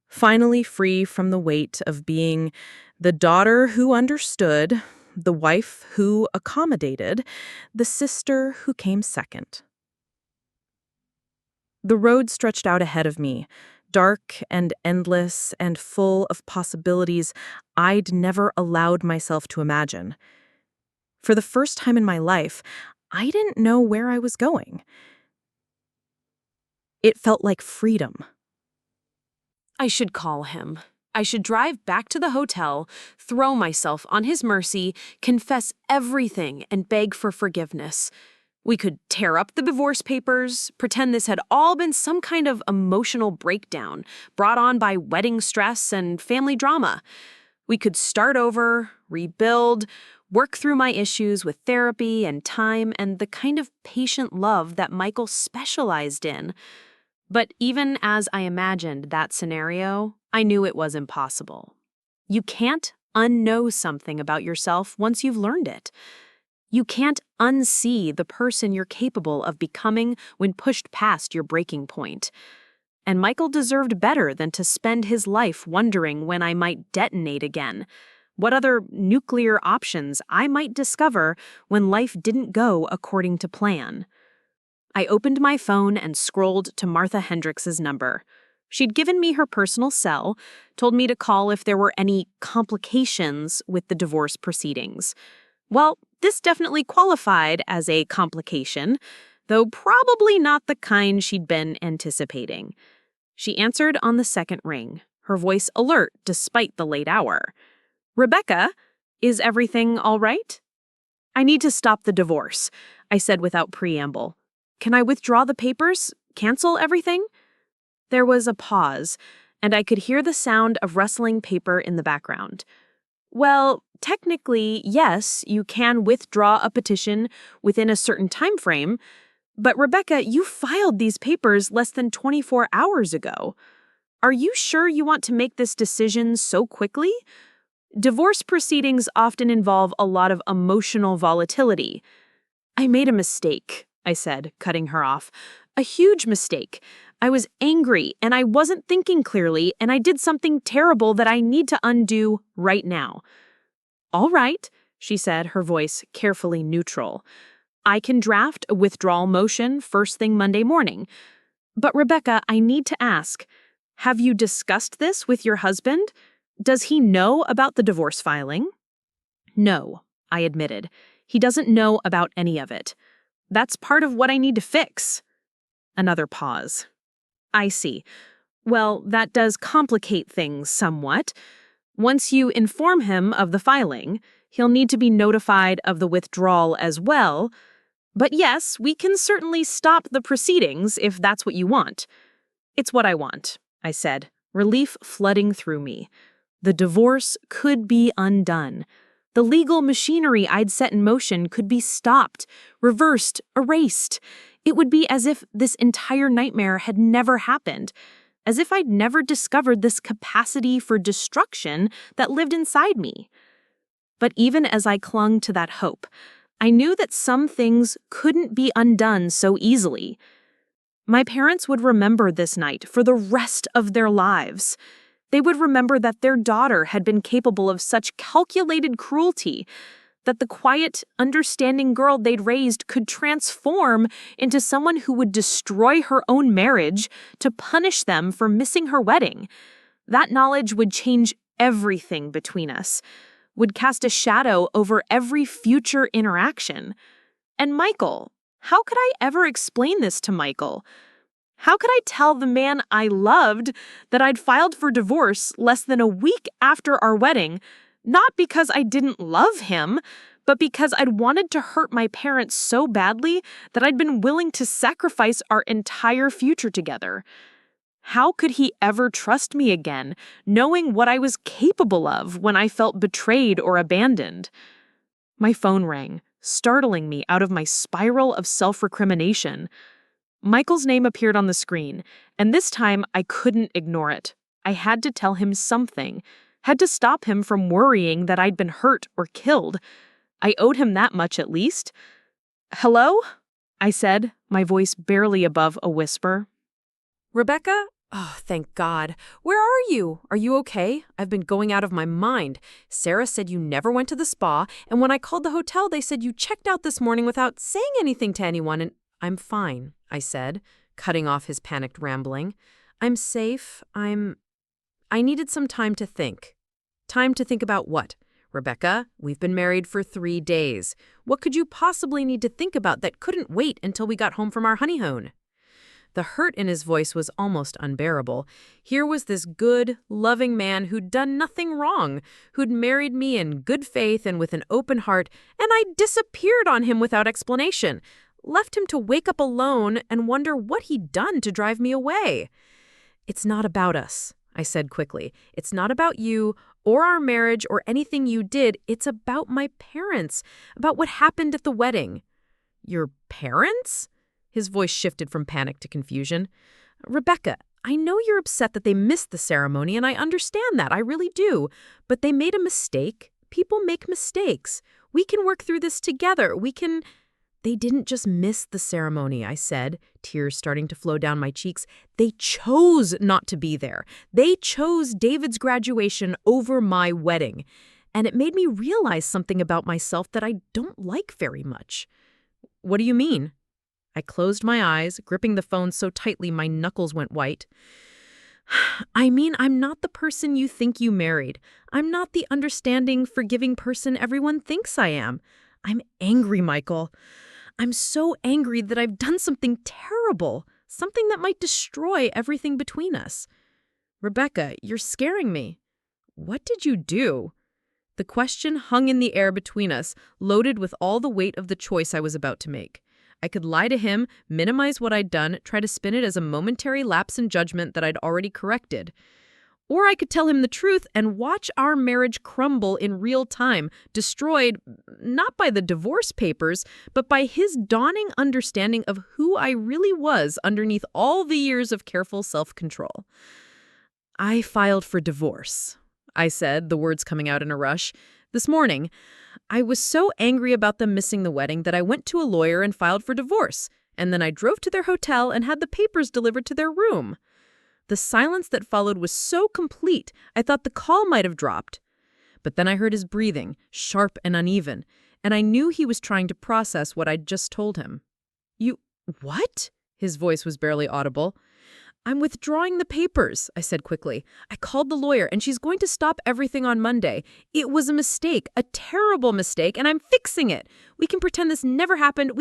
finally free from the weight of being the daughter who understood, the wife who accommodated, the sister who came second. The road stretched out ahead of me, dark and endless and full of possibilities I'd never allowed myself to imagine. For the first time in my life, I didn't know where I was going. It felt like freedom. I should call him. I should drive back to the hotel, throw myself on his mercy, confess everything, and beg for forgiveness. We could tear up the divorce papers, pretend this had all been some kind of emotional breakdown brought on by wedding stress and family drama. We could start over, rebuild, work through my issues with therapy and time and the kind of patient love that Michael specialized in. But even as I imagined that scenario, I knew it was impossible. You can't unknow something about yourself once you've learned it. You can't unsee the person you're capable of becoming when pushed past your breaking point. And Michael deserved better than to spend his life wondering when I might detonate again, what other nuclear options I might discover when life didn't go according to plan. I opened my phone and scrolled to Martha Hendricks's number. She'd given me her personal cell, told me to call if there were any complications with the divorce proceedings. Well, this definitely qualified as a complication, though probably not the kind she'd been anticipating. She answered on the second ring, her voice alert despite the late hour. "Rebecca, is everything all right?" "I need to stop the divorce," I said without preamble. "Can I withdraw the papers? Cancel everything?" There was a pause, and I could hear the sound of rustling paper in the background. "Well, technically, yes, you can withdraw a petition within a certain time frame, but Rebecca, you filed these papers less than 24 hours ago. Are you sure you want to make this decision so quickly? Divorce proceedings often involve a lot of emotional volatility." "I made a mistake," I said, cutting her off. "A huge mistake. I was angry, and I wasn't thinking clearly, and I did something terrible that I need to undo right now." "All right," she said, her voice carefully neutral. "I can draft a withdrawal motion first thing Monday morning. But Rebecca, I need to ask, have you discussed this with your husband? Does he know about the divorce filing?" "No," I admitted. "He doesn't know about any of it. That's part of what I need to fix." Another pause. "I see. Well, that does complicate things somewhat. Once you inform him of the filing, he'll need to be notified of the withdrawal as well. But yes, we can certainly stop the proceedings if that's what you want." "It's what I want," I said, relief flooding through me. The divorce could be undone. The legal machinery I'd set in motion could be stopped, reversed, erased. It would be as if this entire nightmare had never happened, as if I'd never discovered this capacity for destruction that lived inside me. But even as I clung to that hope, I knew that some things couldn't be undone so easily. My parents would remember this night for the rest of their lives. They would remember that their daughter had been capable of such calculated cruelty, that the quiet, understanding girl they'd raised could transform into someone who would destroy her own marriage to punish them for missing her wedding. That knowledge would change everything between us, would cast a shadow over every future interaction. And Michael, how could I ever explain this to Michael? How could I tell the man I loved that I'd filed for divorce less than a week after our wedding, not because I didn't love him, but because I'd wanted to hurt my parents so badly that I'd been willing to sacrifice our entire future together. How could he ever trust me again, knowing what I was capable of when I felt betrayed or abandoned? My phone rang, startling me out of my spiral of self-recrimination. Michael's name appeared on the screen, and this time I couldn't ignore it. I had to tell him something, had to stop him from worrying that I'd been hurt or killed. I owed him that much at least. "Hello?" I said, my voice barely above a whisper. Rebecca? Oh, thank God. Where are you? Are you okay? I've been going out of my mind. Sarah said you never went to the spa, and when I called the hotel, they said you checked out this morning without saying anything to anyone, and I'm fine, I said, cutting off his panicked rambling. I'm safe. I needed some time to think. Time to think about what? Rebecca, we've been married for 3 days. What could you possibly need to think about that couldn't wait until we got home from our honeymoon? The hurt in his voice was almost unbearable. Here was this good, loving man who'd done nothing wrong, who'd married me in good faith and with an open heart, and I disappeared on him without explanation, left him to wake up alone and wonder what he'd done to drive me away. It's not about us, I said quickly. It's not about you or our marriage or anything you did. It's about my parents, about what happened at the wedding. Your parents? His voice shifted from panic to confusion. Rebecca, I know you're upset that they missed the ceremony, and I understand that, I really do. But they made a mistake. People make mistakes. We can work through this together. They didn't just miss the ceremony, I said, tears starting to flow down my cheeks. They chose not to be there. They chose David's graduation over my wedding. And it made me realize something about myself that I don't like very much. What do you mean? I closed my eyes, gripping the phone so tightly my knuckles went white. I mean, I'm not the person you think you married. I'm not the understanding, forgiving person everyone thinks I am. I'm angry, Michael. I'm so angry that I've done something terrible, something that might destroy everything between us. Rebecca, you're scaring me. What did you do? The question hung in the air between us, loaded with all the weight of the choice I was about to make. I could lie to him, minimize what I'd done, try to spin it as a momentary lapse in judgment that I'd already corrected. Or I could tell him the truth and watch our marriage crumble in real time, destroyed not by the divorce papers, but by his dawning understanding of who I really was underneath all the years of careful self-control. I filed for divorce, I said, the words coming out in a rush. This morning, I was so angry about them missing the wedding that I went to a lawyer and filed for divorce, and then I drove to their hotel and had the papers delivered to their room. The silence that followed was so complete, I thought the call might have dropped. But then I heard his breathing, sharp and uneven, and I knew he was trying to process what I'd just told him. You, what? His voice was barely audible. I'm withdrawing the papers, I said quickly. I called the lawyer, and she's going to stop everything on Monday. It was a mistake, a terrible mistake, and I'm fixing it. We can pretend this never happened.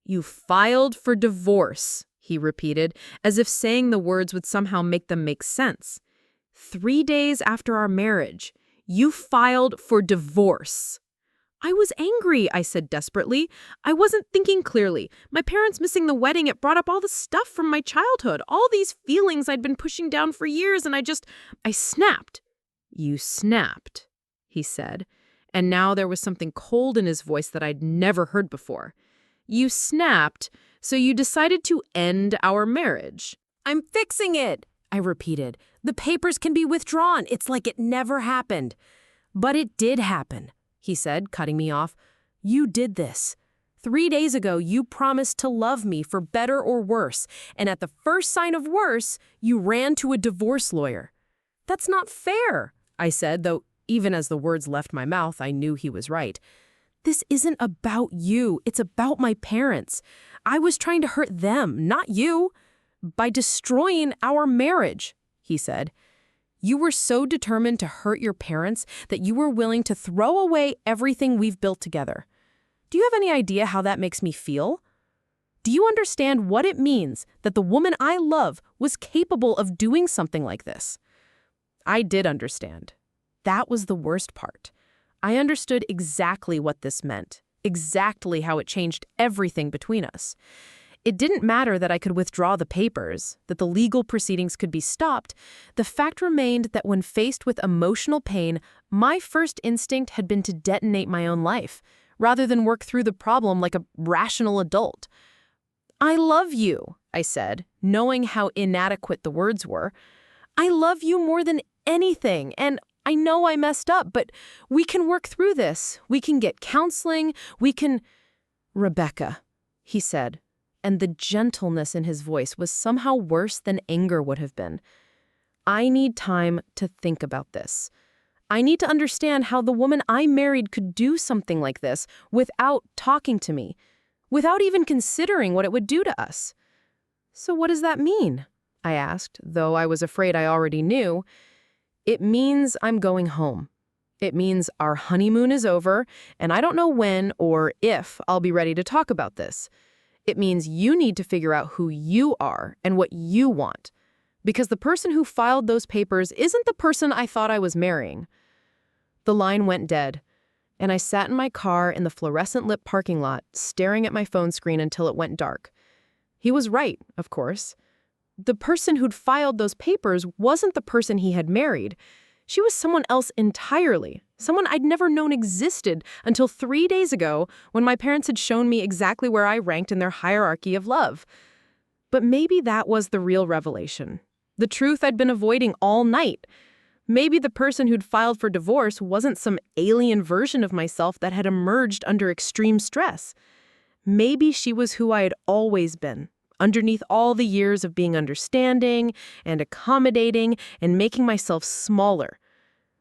You filed for divorce, he repeated, as if saying the words would somehow make them make sense. 3 days after our marriage, you filed for divorce. I was angry, I said desperately. I wasn't thinking clearly. My parents missing the wedding, it brought up all the stuff from my childhood, all these feelings I'd been pushing down for years, and I snapped. You snapped, he said, and now there was something cold in his voice that I'd never heard before. You snapped, so you decided to end our marriage. I'm fixing it, I repeated. The papers can be withdrawn. It's like it never happened. But it did happen, he said, cutting me off. You did this. 3 days ago, you promised to love me for better or worse, and at the first sign of worse, you ran to a divorce lawyer. That's not fair, I said, though even as the words left my mouth, I knew he was right. This isn't about you. It's about my parents. I was trying to hurt them, not you, by destroying our marriage, he said. You were so determined to hurt your parents that you were willing to throw away everything we've built together. Do you have any idea how that makes me feel? Do you understand what it means that the woman I love was capable of doing something like this? I did understand. That was the worst part. I understood exactly what this meant, exactly how it changed everything between us. It didn't matter that I could withdraw the papers, that the legal proceedings could be stopped. The fact remained that when faced with emotional pain, my first instinct had been to detonate my own life, rather than work through the problem like a rational adult. "I love you," I said, knowing how inadequate the words were. "I love you more than anything, and I know I messed up, but we can work through this. We can get counseling, we can—" "Rebecca," he said, and the gentleness in his voice was somehow worse than anger would have been. "I need time to think about this. I need to understand how the woman I married could do something like this without talking to me, without even considering what it would do to us." "So what does that mean?" I asked, though I was afraid I already knew. "It means I'm going home. It means our honeymoon is over, and I don't know when or if I'll be ready to talk about this. It means you need to figure out who you are and what you want. Because the person who filed those papers isn't the person I thought I was marrying." The line went dead, and I sat in my car in the fluorescent-lit parking lot, staring at my phone screen until it went dark. He was right, of course. The person who'd filed those papers wasn't the person he had married. She was someone else entirely, someone I'd never known existed until 3 days ago when my parents had shown me exactly where I ranked in their hierarchy of love. But maybe that was the real revelation, the truth I'd been avoiding all night. Maybe the person who'd filed for divorce wasn't some alien version of myself that had emerged under extreme stress. Maybe she was who I had always been, underneath all the years of being understanding and accommodating and making myself smaller.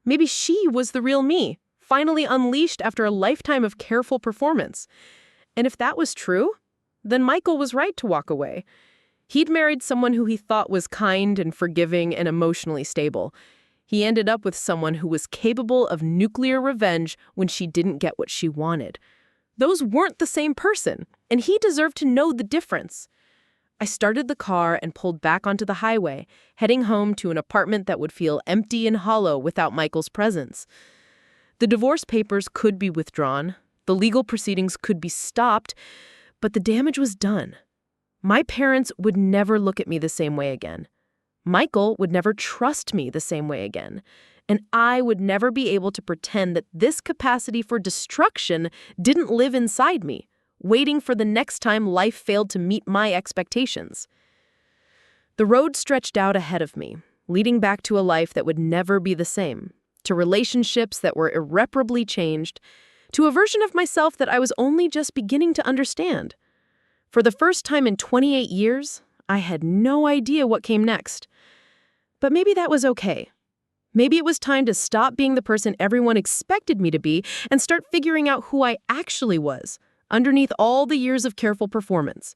Maybe she was the real me, finally unleashed after a lifetime of careful performance. And if that was true, then Michael was right to walk away. He'd married someone who he thought was kind and forgiving and emotionally stable. He ended up with someone who was capable of nuclear revenge when she didn't get what she wanted. Those weren't the same person, and he deserved to know the difference. I started the car and pulled back onto the highway, heading home to an apartment that would feel empty and hollow without Michael's presence. The divorce papers could be withdrawn, the legal proceedings could be stopped, but the damage was done. My parents would never look at me the same way again. Michael would never trust me the same way again, and I would never be able to pretend that this capacity for destruction didn't live inside me, waiting for the next time life failed to meet my expectations. The road stretched out ahead of me, leading back to a life that would never be the same, to relationships that were irreparably changed, to a version of myself that I was only just beginning to understand. For the first time in 28 years, I had no idea what came next. But maybe that was okay. Maybe it was time to stop being the person everyone expected me to be and start figuring out who I actually was, underneath all the years of careful performance.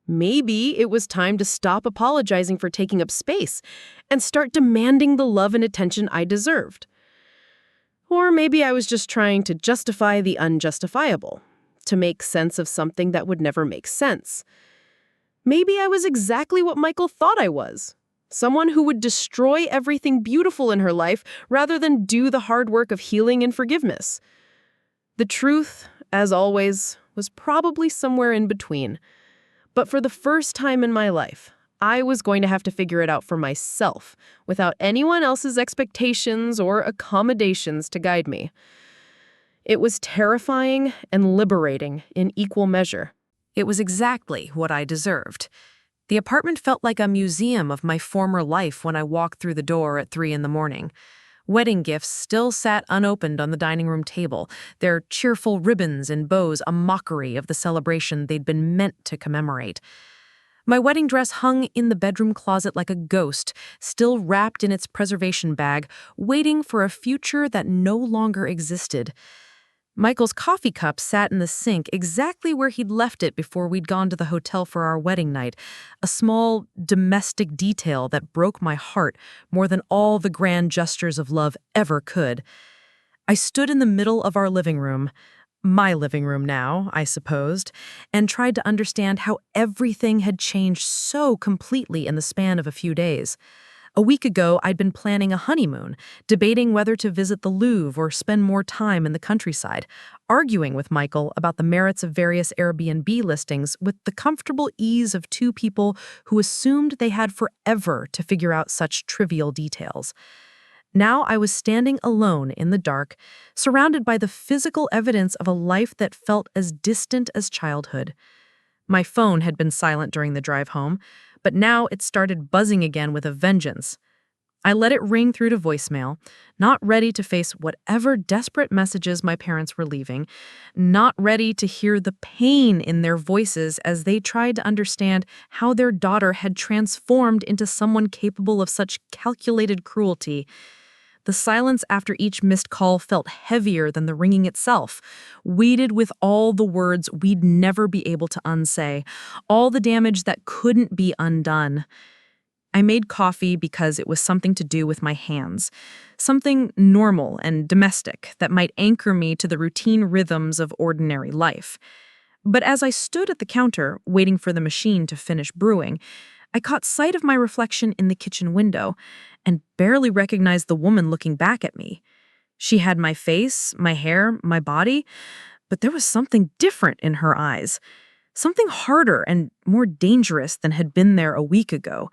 Maybe it was time to stop apologizing for taking up space and start demanding the love and attention I deserved. Or maybe I was just trying to justify the unjustifiable, to make sense of something that would never make sense. Maybe I was exactly what Michael thought I was, someone who would destroy everything beautiful in her life rather than do the hard work of healing and forgiveness. The truth, as always, was probably somewhere in between. But for the first time in my life, I was going to have to figure it out for myself, without anyone else's expectations or accommodations to guide me. It was terrifying and liberating in equal measure. It was exactly what I deserved. The apartment felt like a museum of my former life when I walked through the door at 3 a.m. Wedding gifts still sat unopened on the dining room table, their cheerful ribbons and bows a mockery of the celebration they'd been meant to commemorate. My wedding dress hung in the bedroom closet like a ghost, still wrapped in its preservation bag, waiting for a future that no longer existed. Michael's coffee cup sat in the sink exactly where he'd left it before we'd gone to the hotel for our wedding night, a small, domestic detail that broke my heart more than all the grand gestures of love ever could. I stood in the middle of our living room, my living room now, I supposed, and tried to understand how everything had changed so completely in the span of a few days. A week ago, I'd been planning a honeymoon, debating whether to visit the Louvre or spend more time in the countryside, arguing with Michael about the merits of various Airbnb listings with the comfortable ease of two people who assumed they had forever to figure out such trivial details. Now I was standing alone in the dark, surrounded by the physical evidence of a life that felt as distant as childhood. My phone had been silent during the drive home, but now it started buzzing again with a vengeance. I let it ring through to voicemail, not ready to face whatever desperate messages my parents were leaving, not ready to hear the pain in their voices as they tried to understand how their daughter had transformed into someone capable of such calculated cruelty. The silence after each missed call felt heavier than the ringing itself, weighted with all the words we'd never be able to unsay, all the damage that couldn't be undone. I made coffee because it was something to do with my hands, something normal and domestic that might anchor me to the routine rhythms of ordinary life. But as I stood at the counter, waiting for the machine to finish brewing, I caught sight of my reflection in the kitchen window and barely recognized the woman looking back at me. She had my face, my hair, my body, but there was something different in her eyes, something harder and more dangerous than had been there a week ago.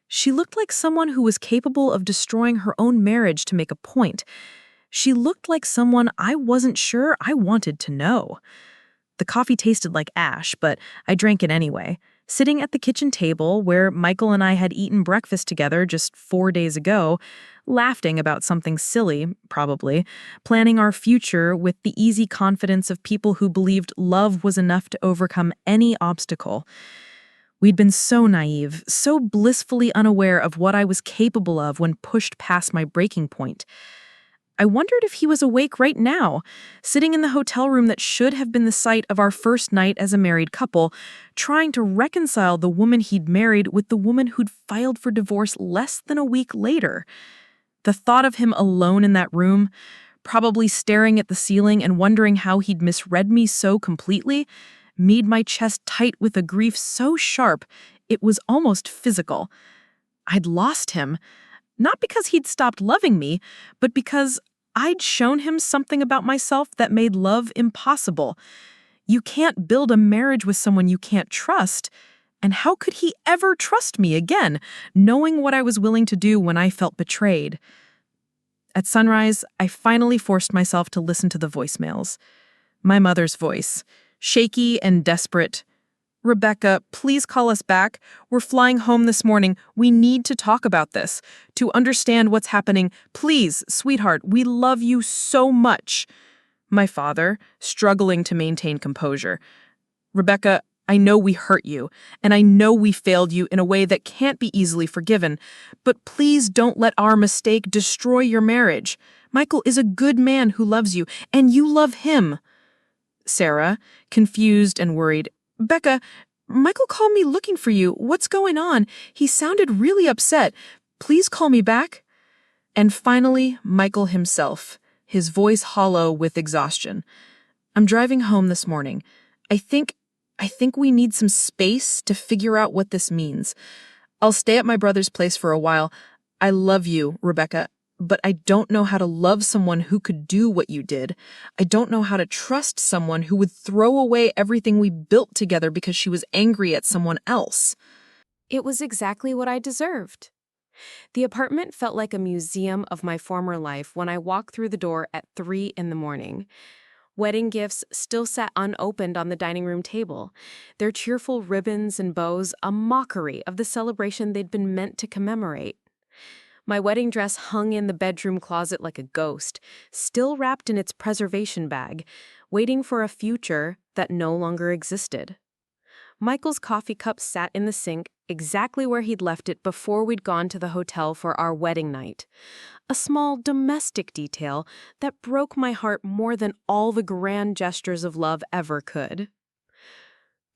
She looked like someone who was capable of destroying her own marriage to make a point. She looked like someone I wasn't sure I wanted to know. The coffee tasted like ash, but I drank it anyway. Sitting at the kitchen table where Michael and I had eaten breakfast together just 4 days ago, laughing about something silly, probably, planning our future with the easy confidence of people who believed love was enough to overcome any obstacle. We'd been so naive, so blissfully unaware of what I was capable of when pushed past my breaking point. I wondered if he was awake right now, sitting in the hotel room that should have been the site of our first night as a married couple, trying to reconcile the woman he'd married with the woman who'd filed for divorce less than a week later. The thought of him alone in that room, probably staring at the ceiling and wondering how he'd misread me so completely, made my chest tight with a grief so sharp it was almost physical. I'd lost him. Not because he'd stopped loving me, but because I'd shown him something about myself that made love impossible. You can't build a marriage with someone you can't trust. And how could he ever trust me again, knowing what I was willing to do when I felt betrayed? At sunrise, I finally forced myself to listen to the voicemails. My mother's voice, shaky and desperate. "Rebecca, please call us back. We're flying home this morning. We need to talk about this. To understand what's happening, please, sweetheart, we love you so much." My father, struggling to maintain composure. "Rebecca, I know we hurt you, and I know we failed you in a way that can't be easily forgiven, but please don't let our mistake destroy your marriage. Michael is a good man who loves you, and you love him." Sarah, confused and worried. "Becca, Michael called me looking for you. What's going on? He sounded really upset. Please call me back." And finally, Michael himself, his voice hollow with exhaustion. "I'm driving home this morning. I think we need some space to figure out what this means. I'll stay at my brother's place for a while. I love you, Rebecca, but I don't know how to love someone who could do what you did. I don't know how to trust someone who would throw away everything we built together because she was angry at someone else." It was exactly what I deserved. The apartment felt like a museum of my former life when I walked through the door at 3 in the morning. Wedding gifts still sat unopened on the dining room table, their cheerful ribbons and bows a mockery of the celebration they'd been meant to commemorate. My wedding dress hung in the bedroom closet like a ghost, still wrapped in its preservation bag, waiting for a future that no longer existed. Michael's coffee cup sat in the sink exactly where he'd left it before we'd gone to the hotel for our wedding night. A small domestic detail that broke my heart more than all the grand gestures of love ever could.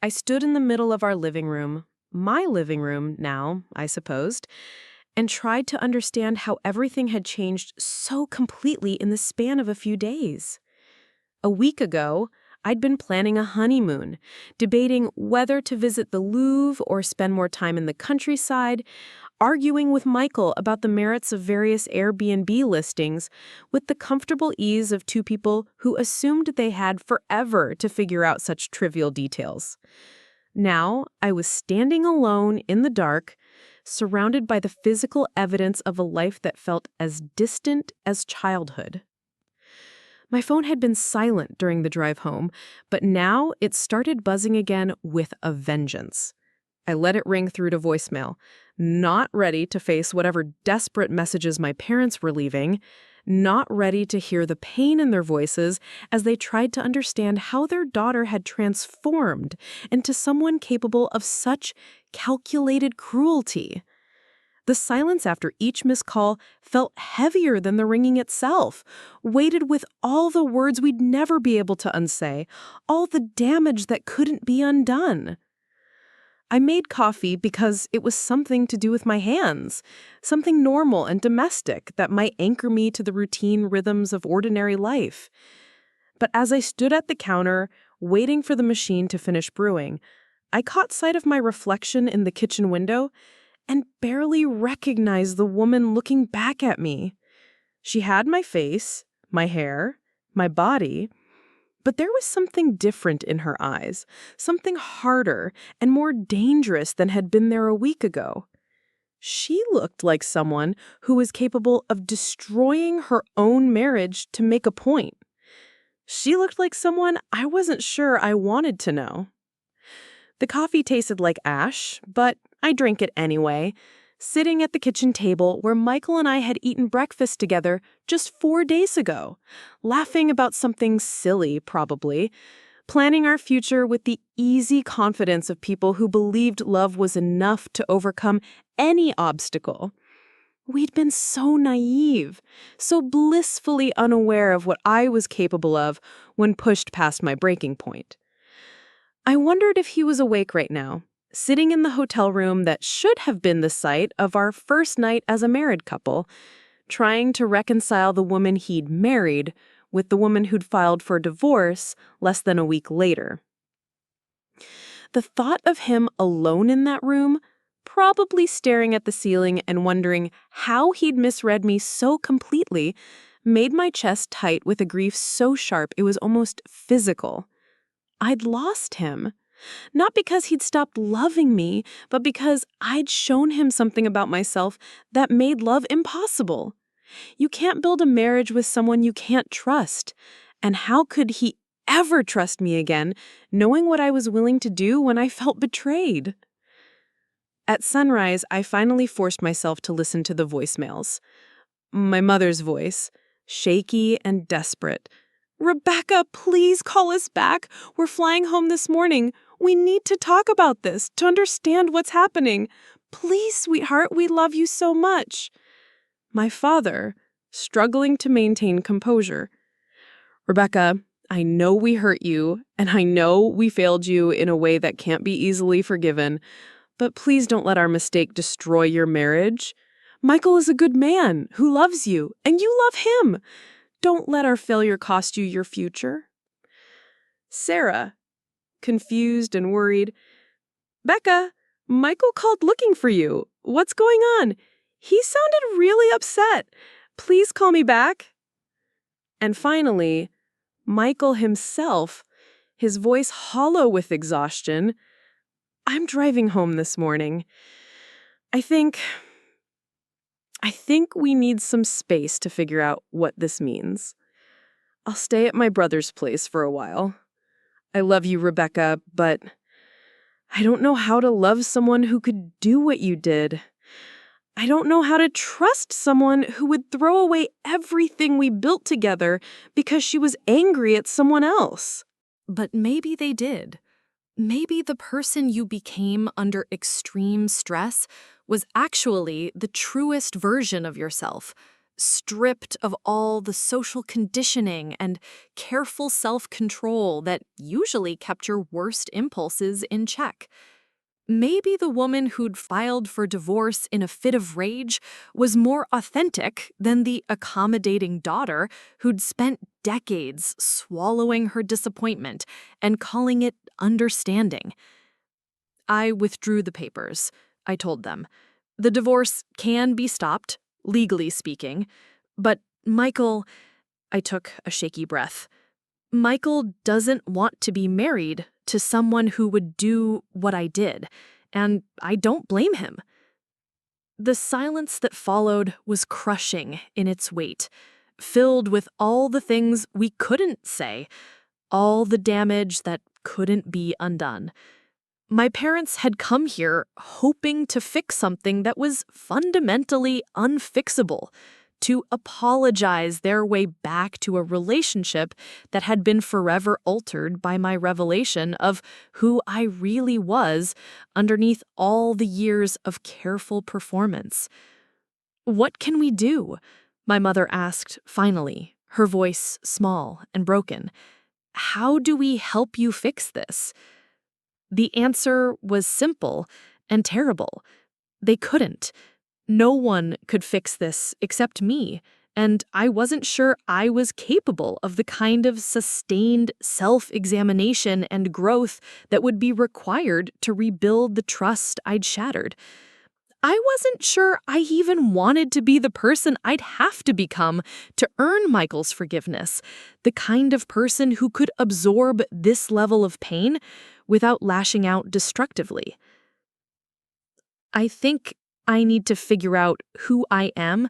I stood in the middle of our living room, my living room now, I supposed, and tried to understand how everything had changed so completely in the span of a few days. A week ago, I'd been planning a honeymoon, debating whether to visit the Louvre or spend more time in the countryside, arguing with Michael about the merits of various Airbnb listings with the comfortable ease of two people who assumed they had forever to figure out such trivial details. Now, I was standing alone in the dark, surrounded by the physical evidence of a life that felt as distant as childhood. My phone had been silent during the drive home, but now it started buzzing again with a vengeance. I let it ring through to voicemail, not ready to face whatever desperate messages my parents were leaving, not ready to hear the pain in their voices as they tried to understand how their daughter had transformed into someone capable of such calculated cruelty. The silence after each missed call felt heavier than the ringing itself, weighted with all the words we'd never be able to unsay, all the damage that couldn't be undone. I made coffee because it was something to do with my hands, something normal and domestic that might anchor me to the routine rhythms of ordinary life. But as I stood at the counter, waiting for the machine to finish brewing, I caught sight of my reflection in the kitchen window and barely recognized the woman looking back at me. She had my face, my hair, my body, but there was something different in her eyes, something harder and more dangerous than had been there a week ago. She looked like someone who was capable of destroying her own marriage to make a point. She looked like someone I wasn't sure I wanted to know. The coffee tasted like ash, but I drank it anyway, sitting at the kitchen table where Michael and I had eaten breakfast together just 4 days ago, laughing about something silly, probably, planning our future with the easy confidence of people who believed love was enough to overcome any obstacle. We'd been so naive, so blissfully unaware of what I was capable of when pushed past my breaking point. I wondered if he was awake right now, sitting in the hotel room that should have been the site of our first night as a married couple, trying to reconcile the woman he'd married with the woman who'd filed for divorce less than a week later. The thought of him alone in that room, probably staring at the ceiling and wondering how he'd misread me so completely, made my chest tight with a grief so sharp it was almost physical. I'd lost him. Not because he'd stopped loving me, but because I'd shown him something about myself that made love impossible. You can't build a marriage with someone you can't trust. And how could he ever trust me again, knowing what I was willing to do when I felt betrayed? At sunrise, I finally forced myself to listen to the voicemails. My mother's voice, shaky and desperate. "Rebecca, please call us back. We're flying home this morning. We need to talk about this, to understand what's happening. Please, sweetheart, we love you so much." My father, struggling to maintain composure. "Rebecca, I know we hurt you, and I know we failed you in a way that can't be easily forgiven, but please don't let our mistake destroy your marriage. Michael is a good man who loves you, and you love him. Don't let our failure cost you your future." Sarah, confused and worried, "Becca, Michael called looking for you. What's going on? He sounded really upset. Please call me back." And finally, Michael himself, his voice hollow with exhaustion, "I'm driving home this morning. I think we need some space to figure out what this means. I'll stay at my brother's place for a while. I love you, Rebecca, but I don't know how to love someone who could do what you did. I don't know how to trust someone who would throw away everything we built together because she was angry at someone else." But maybe they did. Maybe the person you became under extreme stress was actually the truest version of yourself, stripped of all the social conditioning and careful self-control that usually kept your worst impulses in check. Maybe the woman who'd filed for divorce in a fit of rage was more authentic than the accommodating daughter who'd spent decades swallowing her disappointment and calling it understanding. I withdrew the papers, I told them. The divorce can be stopped, legally speaking, but Michael, I took a shaky breath. Michael doesn't want to be married to someone who would do what I did, and I don't blame him. The silence that followed was crushing in its weight, filled with all the things we couldn't say, all the damage that couldn't be undone. My parents had come here hoping to fix something that was fundamentally unfixable, to apologize their way back to a relationship that had been forever altered by my revelation of who I really was underneath all the years of careful performance. "What can we do?" my mother asked finally, her voice small and broken. "How do we help you fix this?" The answer was simple and terrible. They couldn't. No one could fix this except me, and I wasn't sure I was capable of the kind of sustained self-examination and growth that would be required to rebuild the trust I'd shattered. I wasn't sure I even wanted to be the person I'd have to become to earn Michael's forgiveness, the kind of person who could absorb this level of pain without lashing out destructively. I think I need to figure out who I am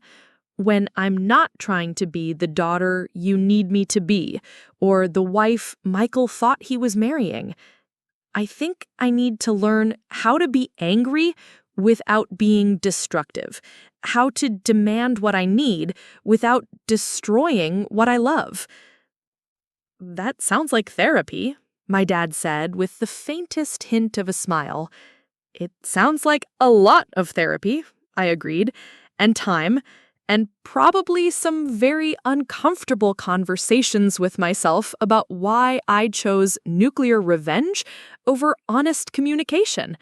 when I'm not trying to be the daughter you need me to be, or the wife Michael thought he was marrying. I think I need to learn how to be angry without being destructive, how to demand what I need without destroying what I love. "That sounds like therapy," my dad said with the faintest hint of a smile. "It sounds like a lot of therapy," I agreed, "and time, and probably some very uncomfortable conversations with myself about why I chose nuclear revenge over honest communication."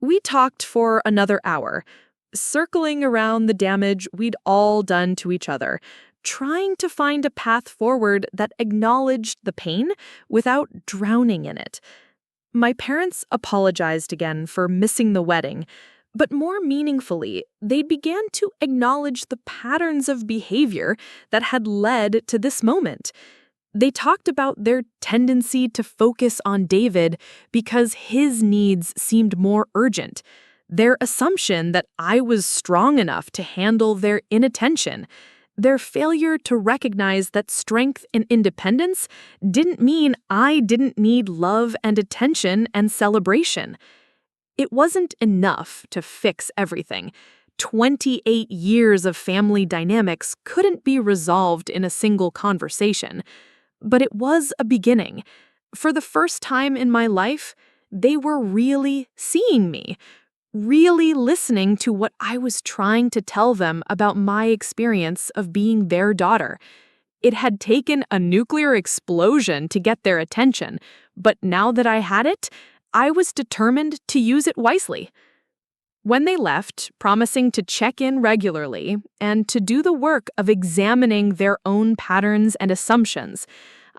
We talked for another hour, circling around the damage we'd all done to each other, trying to find a path forward that acknowledged the pain without drowning in it. My parents apologized again for missing the wedding, but more meaningfully, they began to acknowledge the patterns of behavior that had led to this moment. They talked about their tendency to focus on David because his needs seemed more urgent, their assumption that I was strong enough to handle their inattention, their failure to recognize that strength and independence didn't mean I didn't need love and attention and celebration. It wasn't enough to fix everything. 28 years of family dynamics couldn't be resolved in a single conversation. But it was a beginning. For the first time in my life, they were really seeing me, really listening to what I was trying to tell them about my experience of being their daughter. It had taken a nuclear explosion to get their attention, but now that I had it, I was determined to use it wisely. When they left, promising to check in regularly and to do the work of examining their own patterns and assumptions,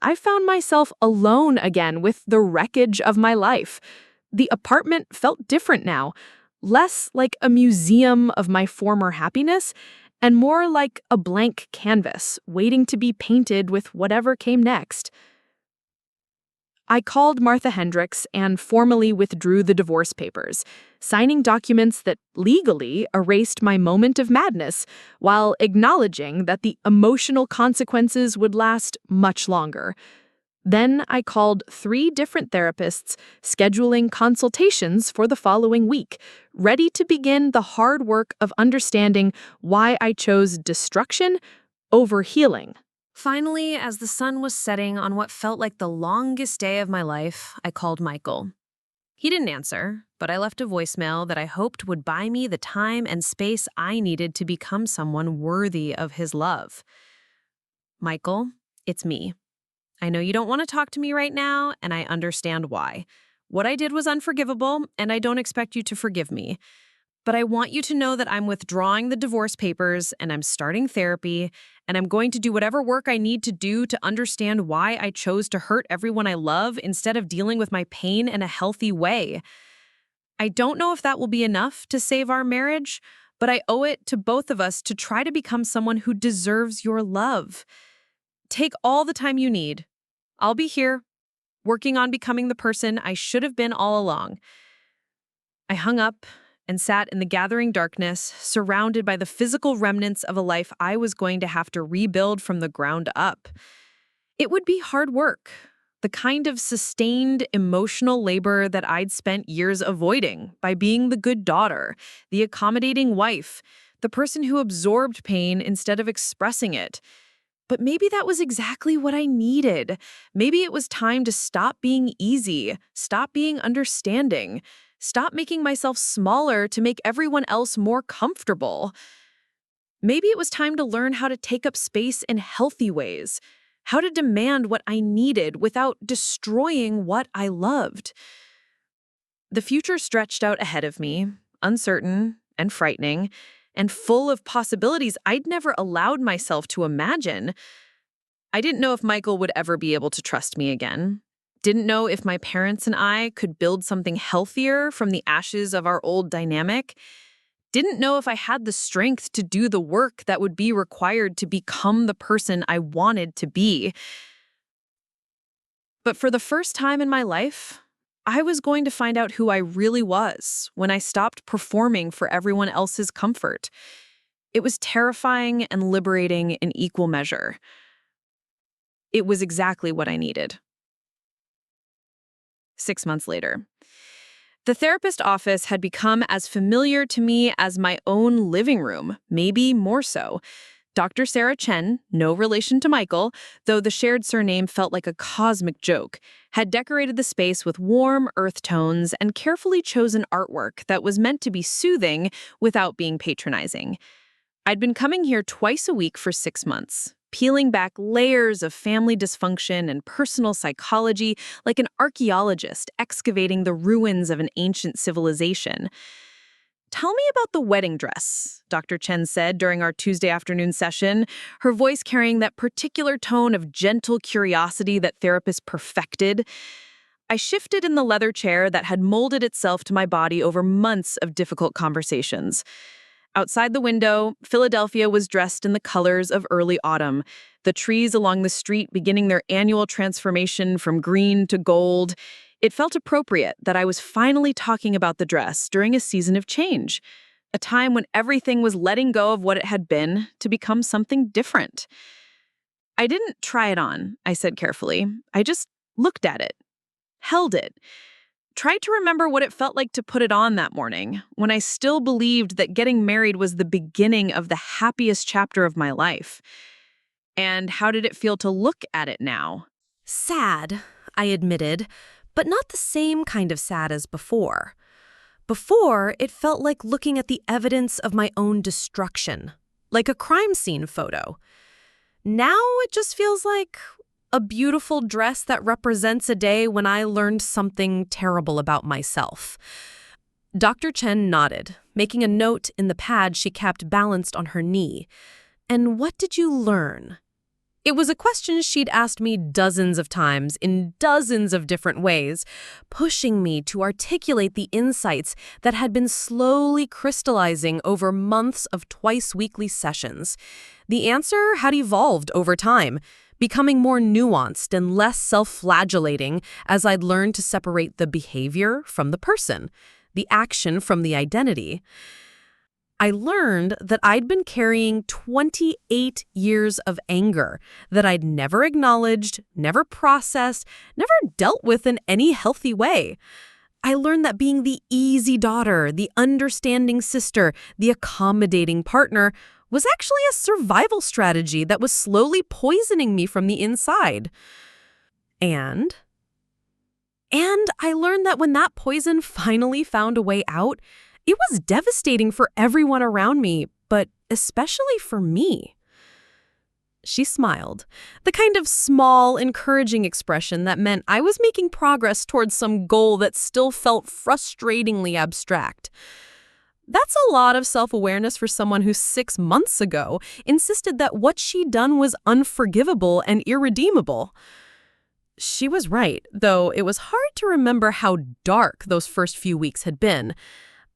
I found myself alone again with the wreckage of my life. The apartment felt different now, less like a museum of my former happiness and more like a blank canvas waiting to be painted with whatever came next. I called Martha Hendricks and formally withdrew the divorce papers, signing documents that legally erased my moment of madness, while acknowledging that the emotional consequences would last much longer. Then I called 3 different therapists, scheduling consultations for the following week, ready to begin the hard work of understanding why I chose destruction over healing. Finally, as the sun was setting on what felt like the longest day of my life, I called Michael. He didn't answer, but I left a voicemail that I hoped would buy me the time and space I needed to become someone worthy of his love. "Michael, it's me. I know you don't want to talk to me right now, and I understand why. What I did was unforgivable, and I don't expect you to forgive me. But I want you to know that I'm withdrawing the divorce papers and I'm starting therapy, and I'm going to do whatever work I need to do to understand why I chose to hurt everyone I love instead of dealing with my pain in a healthy way. I don't know if that will be enough to save our marriage, but I owe it to both of us to try to become someone who deserves your love. Take all the time you need. I'll be here, working on becoming the person I should have been all along." I hung up and sat in the gathering darkness, surrounded by the physical remnants of a life I was going to have to rebuild from the ground up. It would be hard work, the kind of sustained emotional labor that I'd spent years avoiding by being the good daughter, the accommodating wife, the person who absorbed pain instead of expressing it. But maybe that was exactly what I needed. Maybe it was time to stop being easy, stop being understanding, stop making myself smaller to make everyone else more comfortable. Maybe it was time to learn how to take up space in healthy ways, how to demand what I needed without destroying what I loved. The future stretched out ahead of me, uncertain and frightening, and full of possibilities I'd never allowed myself to imagine. I didn't know if Michael would ever be able to trust me again. Didn't know if my parents and I could build something healthier from the ashes of our old dynamic. Didn't know if I had the strength to do the work that would be required to become the person I wanted to be. But for the first time in my life, I was going to find out who I really was when I stopped performing for everyone else's comfort. It was terrifying and liberating in equal measure. It was exactly what I needed. 6 months later. The therapist office had become as familiar to me as my own living room, maybe more so. Dr. Sarah Chen, no relation to Michael, though the shared surname felt like a cosmic joke, had decorated the space with warm earth tones and carefully chosen artwork that was meant to be soothing without being patronizing. I'd been coming here twice a week for 6 months, peeling back layers of family dysfunction and personal psychology like an archaeologist excavating the ruins of an ancient civilization. "Tell me about the wedding dress," Dr. Chen said during our Tuesday afternoon session, her voice carrying that particular tone of gentle curiosity that therapists perfected. I shifted in the leather chair that had molded itself to my body over months of difficult conversations. Outside the window, Philadelphia was dressed in the colors of early autumn, the trees along the street beginning their annual transformation from green to gold. It felt appropriate that I was finally talking about the dress during a season of change, a time when everything was letting go of what it had been to become something different. "I didn't try it on," I said carefully. "I just looked at it, held it. Tried to remember what it felt like to put it on that morning, when I still believed that getting married was the beginning of the happiest chapter of my life. And how did it feel to look at it now?" Sad, I admitted, but not the same kind of sad as before. Before, it felt like looking at the evidence of my own destruction, like a crime scene photo. Now it just feels like a beautiful dress that represents a day when I learned something terrible about myself. Dr. Chen nodded, making a note in the pad she kept balanced on her knee. "And what did you learn?" It was a question she'd asked me dozens of times in dozens of different ways, pushing me to articulate the insights that had been slowly crystallizing over months of twice-weekly sessions. The answer had evolved over time, becoming more nuanced and less self-flagellating as I'd learned to separate the behavior from the person, the action from the identity. I learned that I'd been carrying 28 years of anger that I'd never acknowledged, never processed, never dealt with in any healthy way. I learned that being the easy daughter, the understanding sister, the accommodating partner was actually a survival strategy that was slowly poisoning me from the inside. And I learned that when that poison finally found a way out, it was devastating for everyone around me, but especially for me. She smiled, the kind of small, encouraging expression that meant I was making progress towards some goal that still felt frustratingly abstract. That's a lot of self-awareness for someone who 6 months ago insisted that what she'd done was unforgivable and irredeemable. She was right, though it was hard to remember how dark those first few weeks had been.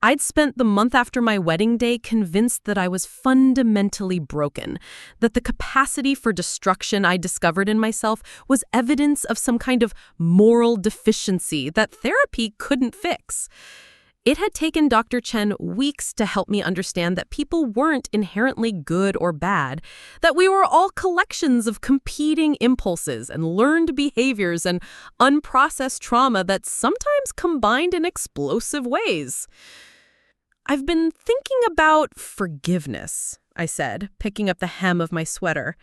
I'd spent the month after my wedding day convinced that I was fundamentally broken, that the capacity for destruction I discovered in myself was evidence of some kind of moral deficiency that therapy couldn't fix. It had taken Dr. Chen weeks to help me understand that people weren't inherently good or bad, that we were all collections of competing impulses and learned behaviors and unprocessed trauma that sometimes combined in explosive ways. "I've been thinking about forgiveness," I said, picking up the hem of my sweater.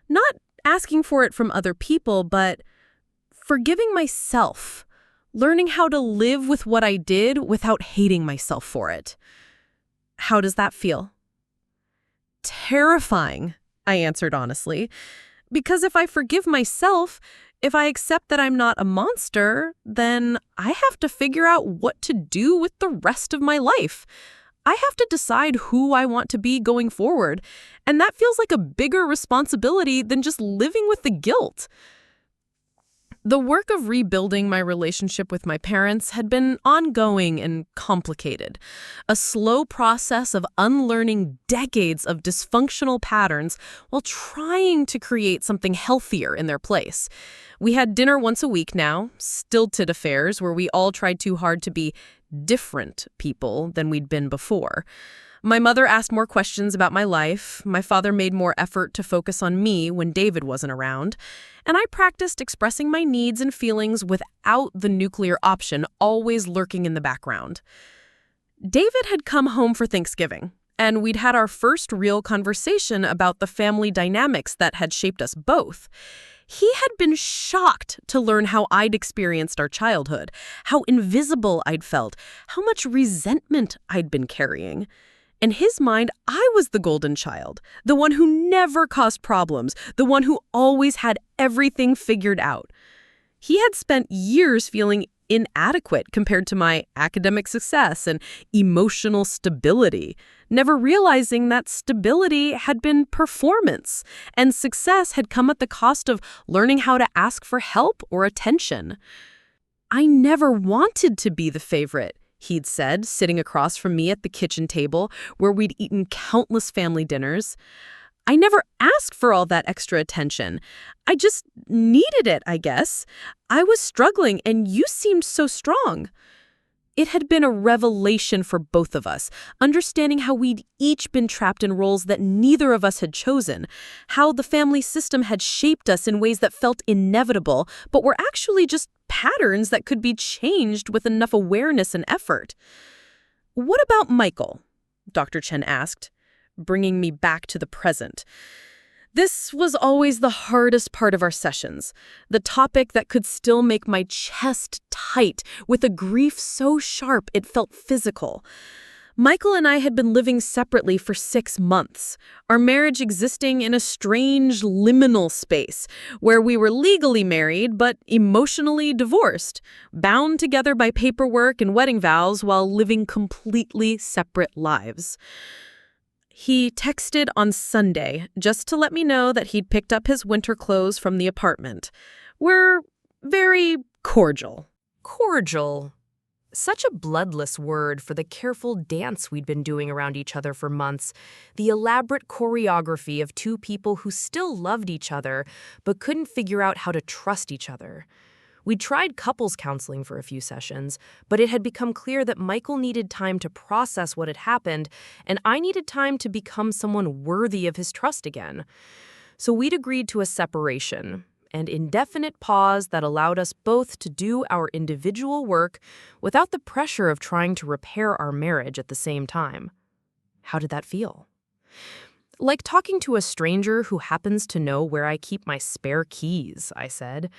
Not asking for it from other people, but forgiving myself. Learning how to live with what I did without hating myself for it. "How does that feel?" "Terrifying," I answered honestly. "Because if I forgive myself, if I accept that I'm not a monster, then I have to figure out what to do with the rest of my life. I have to decide who I want to be going forward, and that feels like a bigger responsibility than just living with the guilt." The work of rebuilding my relationship with my parents had been ongoing and complicated. A slow process of unlearning decades of dysfunctional patterns while trying to create something healthier in their place. We had dinner once a week now, stilted affairs where we all tried too hard to be different people than we'd been before. My mother asked more questions about my life, my father made more effort to focus on me when David wasn't around, and I practiced expressing my needs and feelings without the nuclear option always lurking in the background. David had come home for Thanksgiving, and we'd had our first real conversation about the family dynamics that had shaped us both. He had been shocked to learn how I'd experienced our childhood, how invisible I'd felt, how much resentment I'd been carrying. In his mind, I was the golden child, the one who never caused problems, the one who always had everything figured out. He had spent years feeling inadequate compared to my academic success and emotional stability, never realizing that stability had been performance, and success had come at the cost of learning how to ask for help or attention. "I never wanted to be the favorite," he'd said, sitting across from me at the kitchen table where we'd eaten countless family dinners. "I never asked for all that extra attention. I just needed it, I guess. I was struggling, and you seemed so strong." It had been a revelation for both of us, understanding how we'd each been trapped in roles that neither of us had chosen, how the family system had shaped us in ways that felt inevitable, but were actually just patterns that could be changed with enough awareness and effort. "What about Michael?" Dr. Chen asked, bringing me back to the present. This was always the hardest part of our sessions, the topic that could still make my chest tight with a grief so sharp it felt physical. Michael and I had been living separately for 6 months, our marriage existing in a strange liminal space where we were legally married but emotionally divorced, bound together by paperwork and wedding vows while living completely separate lives. He texted on Sunday just to let me know that he'd picked up his winter clothes from the apartment. We're very cordial. Cordial. Such a bloodless word for the careful dance we'd been doing around each other for months, the elaborate choreography of two people who still loved each other but couldn't figure out how to trust each other. We'd tried couples counseling for a few sessions, but it had become clear that Michael needed time to process what had happened, and I needed time to become someone worthy of his trust again. So we'd agreed to a separation, an indefinite pause that allowed us both to do our individual work without the pressure of trying to repair our marriage at the same time. How did that feel? Like talking to a stranger who happens to know where I keep my spare keys, I said.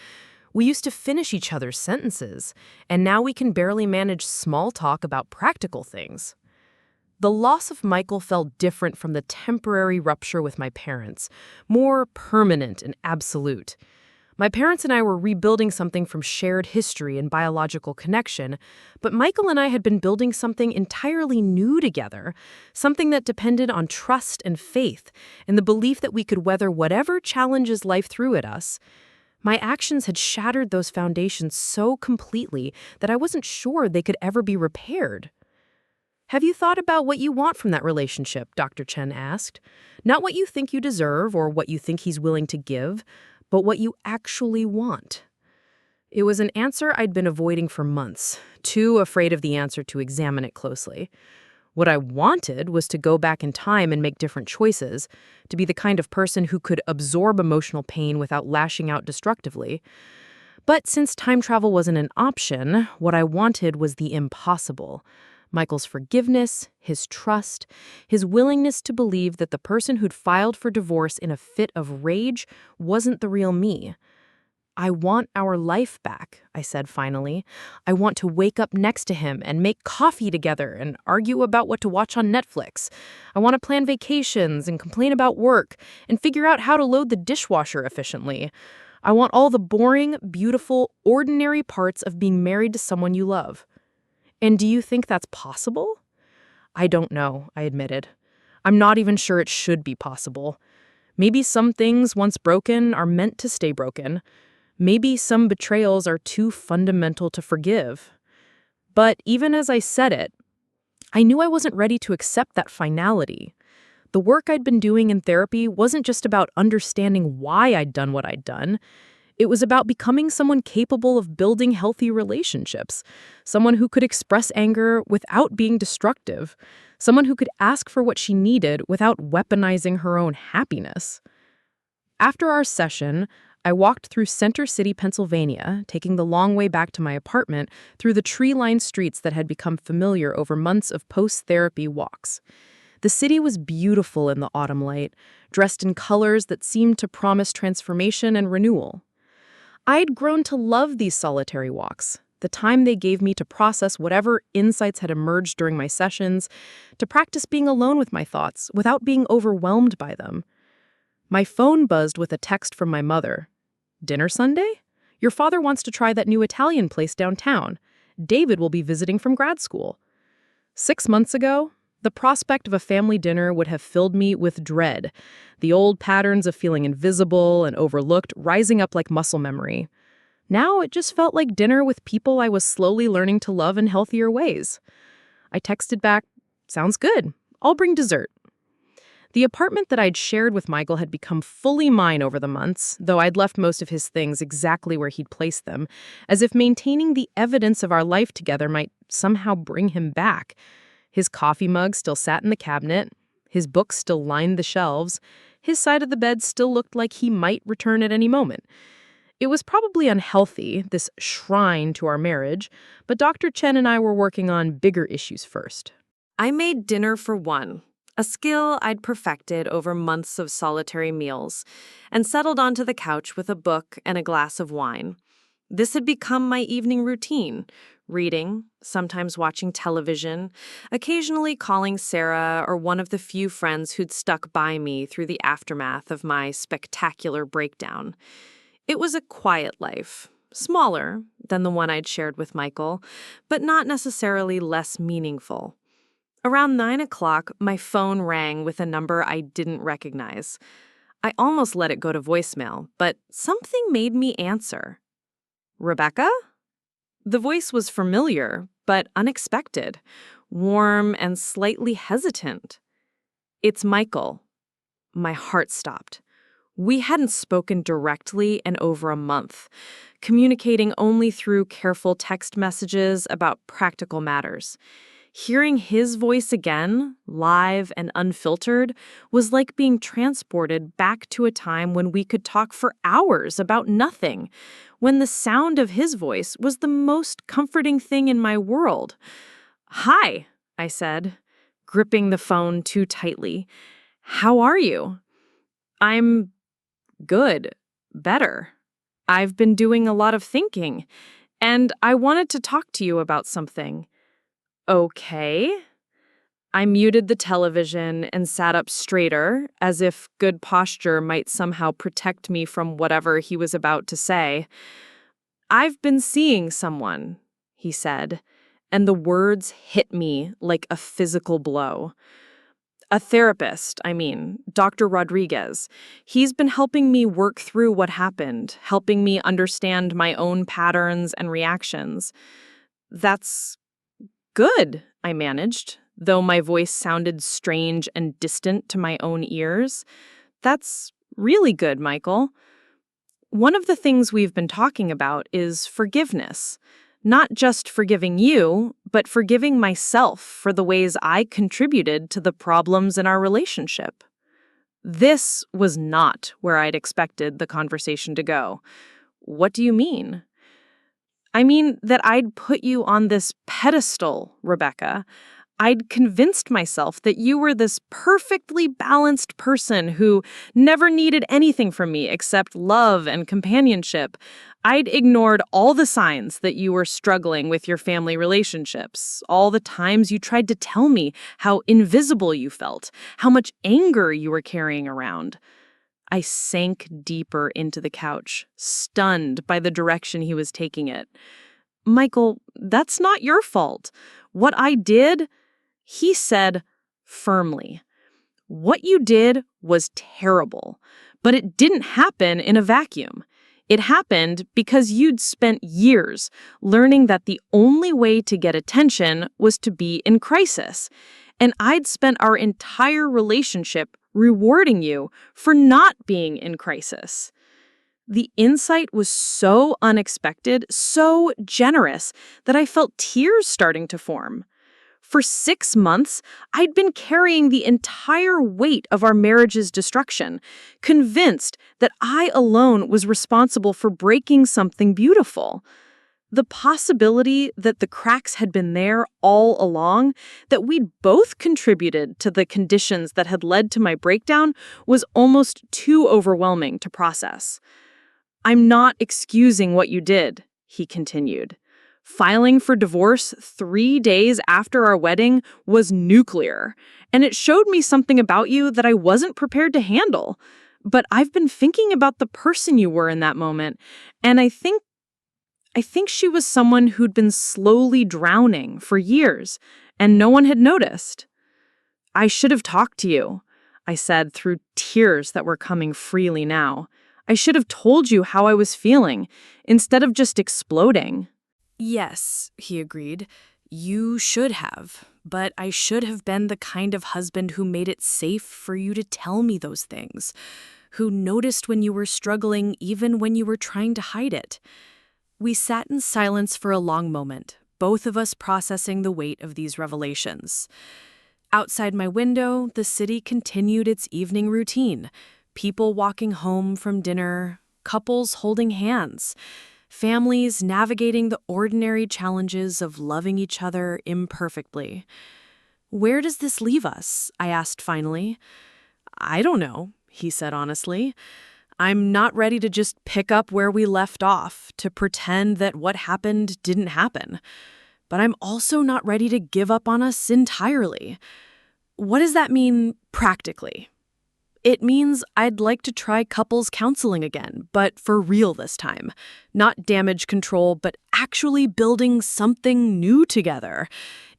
We used to finish each other's sentences, and now we can barely manage small talk about practical things. The loss of Michael felt different from the temporary rupture with my parents, more permanent and absolute. My parents and I were rebuilding something from shared history and biological connection, but Michael and I had been building something entirely new together, something that depended on trust and faith, and the belief that we could weather whatever challenges life threw at us. My actions had shattered those foundations so completely that I wasn't sure they could ever be repaired. Have you thought about what you want from that relationship? Dr. Chen asked. Not what you think you deserve or what you think he's willing to give, but what you actually want. It was an answer I'd been avoiding for months, too afraid of the answer to examine it closely. What I wanted was to go back in time and make different choices, to be the kind of person who could absorb emotional pain without lashing out destructively. But since time travel wasn't an option, what I wanted was the impossible. Michael's forgiveness, his trust, his willingness to believe that the person who'd filed for divorce in a fit of rage wasn't the real me. I want our life back, I said finally. I want to wake up next to him and make coffee together and argue about what to watch on Netflix. I want to plan vacations and complain about work and figure out how to load the dishwasher efficiently. I want all the boring, beautiful, ordinary parts of being married to someone you love. And do you think that's possible? I don't know, I admitted. I'm not even sure it should be possible. Maybe some things, once broken, are meant to stay broken. Maybe some betrayals are too fundamental to forgive. But even as I said it, I knew I wasn't ready to accept that finality. The work I'd been doing in therapy wasn't just about understanding why I'd done what I'd done. It was about becoming someone capable of building healthy relationships, someone who could express anger without being destructive, someone who could ask for what she needed without weaponizing her own happiness. After our session, I walked through Center City, Pennsylvania, taking the long way back to my apartment through the tree-lined streets that had become familiar over months of post-therapy walks. The city was beautiful in the autumn light, dressed in colors that seemed to promise transformation and renewal. I'd grown to love these solitary walks, the time they gave me to process whatever insights had emerged during my sessions, to practice being alone with my thoughts without being overwhelmed by them. My phone buzzed with a text from my mother. "Dinner Sunday? Your father wants to try that new Italian place downtown. David will be visiting from grad school." 6 months ago, the prospect of a family dinner would have filled me with dread, the old patterns of feeling invisible and overlooked rising up like muscle memory. Now it just felt like dinner with people I was slowly learning to love in healthier ways. I texted back, "Sounds good. I'll bring dessert." The apartment that I'd shared with Michael had become fully mine over the months, though I'd left most of his things exactly where he'd placed them, as if maintaining the evidence of our life together might somehow bring him back. His coffee mug still sat in the cabinet, his books still lined the shelves, his side of the bed still looked like he might return at any moment. It was probably unhealthy, this shrine to our marriage, but Dr. Chen and I were working on bigger issues first. I made dinner for one, a skill I'd perfected over months of solitary meals, and settled onto the couch with a book and a glass of wine. This had become my evening routine, reading, sometimes watching television, occasionally calling Sarah or one of the few friends who'd stuck by me through the aftermath of my spectacular breakdown. It was a quiet life, smaller than the one I'd shared with Michael, but not necessarily less meaningful. Around 9 o'clock, my phone rang with a number I didn't recognize. I almost let it go to voicemail, but something made me answer. "Rebecca?" The voice was familiar, but unexpected, warm and slightly hesitant. "It's Michael." My heart stopped. We hadn't spoken directly in over a month, communicating only through careful text messages about practical matters. Hearing his voice again, live and unfiltered, was like being transported back to a time when we could talk for hours about nothing, when the sound of his voice was the most comforting thing in my world. "Hi," I said, gripping the phone too tightly. "How are you?" "I'm good. Better. I've been doing a lot of thinking, and I wanted to talk to you about something." "Okay." I muted the television and sat up straighter, as if good posture might somehow protect me from whatever he was about to say. "I've been seeing someone," he said, and the words hit me like a physical blow. A therapist, Dr. Rodriguez. He's been helping me work through what happened, helping me understand my own patterns and reactions. That's good, I managed, though my voice sounded strange and distant to my own ears. That's really good, Michael. One of the things we've been talking about is forgiveness. Not just forgiving you, but forgiving myself for the ways I contributed to the problems in our relationship. This was not where I'd expected the conversation to go. What do you mean? I mean that I'd put you on this pedestal, Rebecca. I'd convinced myself that you were this perfectly balanced person who never needed anything from me except love and companionship. I'd ignored all the signs that you were struggling with your family relationships, all the times you tried to tell me how invisible you felt, how much anger you were carrying around. I sank deeper into the couch, stunned by the direction he was taking it. Michael, that's not your fault. What I did, he said firmly, what you did was terrible, but it didn't happen in a vacuum. It happened because you'd spent years learning that the only way to get attention was to be in crisis. And I'd spent our entire relationship rewarding you for not being in crisis. The insight was so unexpected, so generous, that I felt tears starting to form. For 6 months, I'd been carrying the entire weight of our marriage's destruction, convinced that I alone was responsible for breaking something beautiful. The possibility that the cracks had been there all along, that we'd both contributed to the conditions that had led to my breakdown, was almost too overwhelming to process. I'm not excusing what you did, he continued. Filing for divorce 3 days after our wedding was nuclear, and it showed me something about you that I wasn't prepared to handle. But I've been thinking about the person you were in that moment, and I think she was someone who'd been slowly drowning for years, and no one had noticed. I should have talked to you, I said through tears that were coming freely now. I should have told you how I was feeling, instead of just exploding. Yes, he agreed. You should have. But I should have been the kind of husband who made it safe for you to tell me those things, who noticed when you were struggling even when you were trying to hide it. We sat in silence for a long moment, both of us processing the weight of these revelations. Outside my window, the city continued its evening routine. People walking home from dinner, couples holding hands, families navigating the ordinary challenges of loving each other imperfectly. Where does this leave us? I asked finally. I don't know, he said honestly. I'm not ready to just pick up where we left off, to pretend that what happened didn't happen. But I'm also not ready to give up on us entirely. What does that mean practically? It means I'd like to try couples counseling again, but for real this time. Not damage control, but actually building something new together.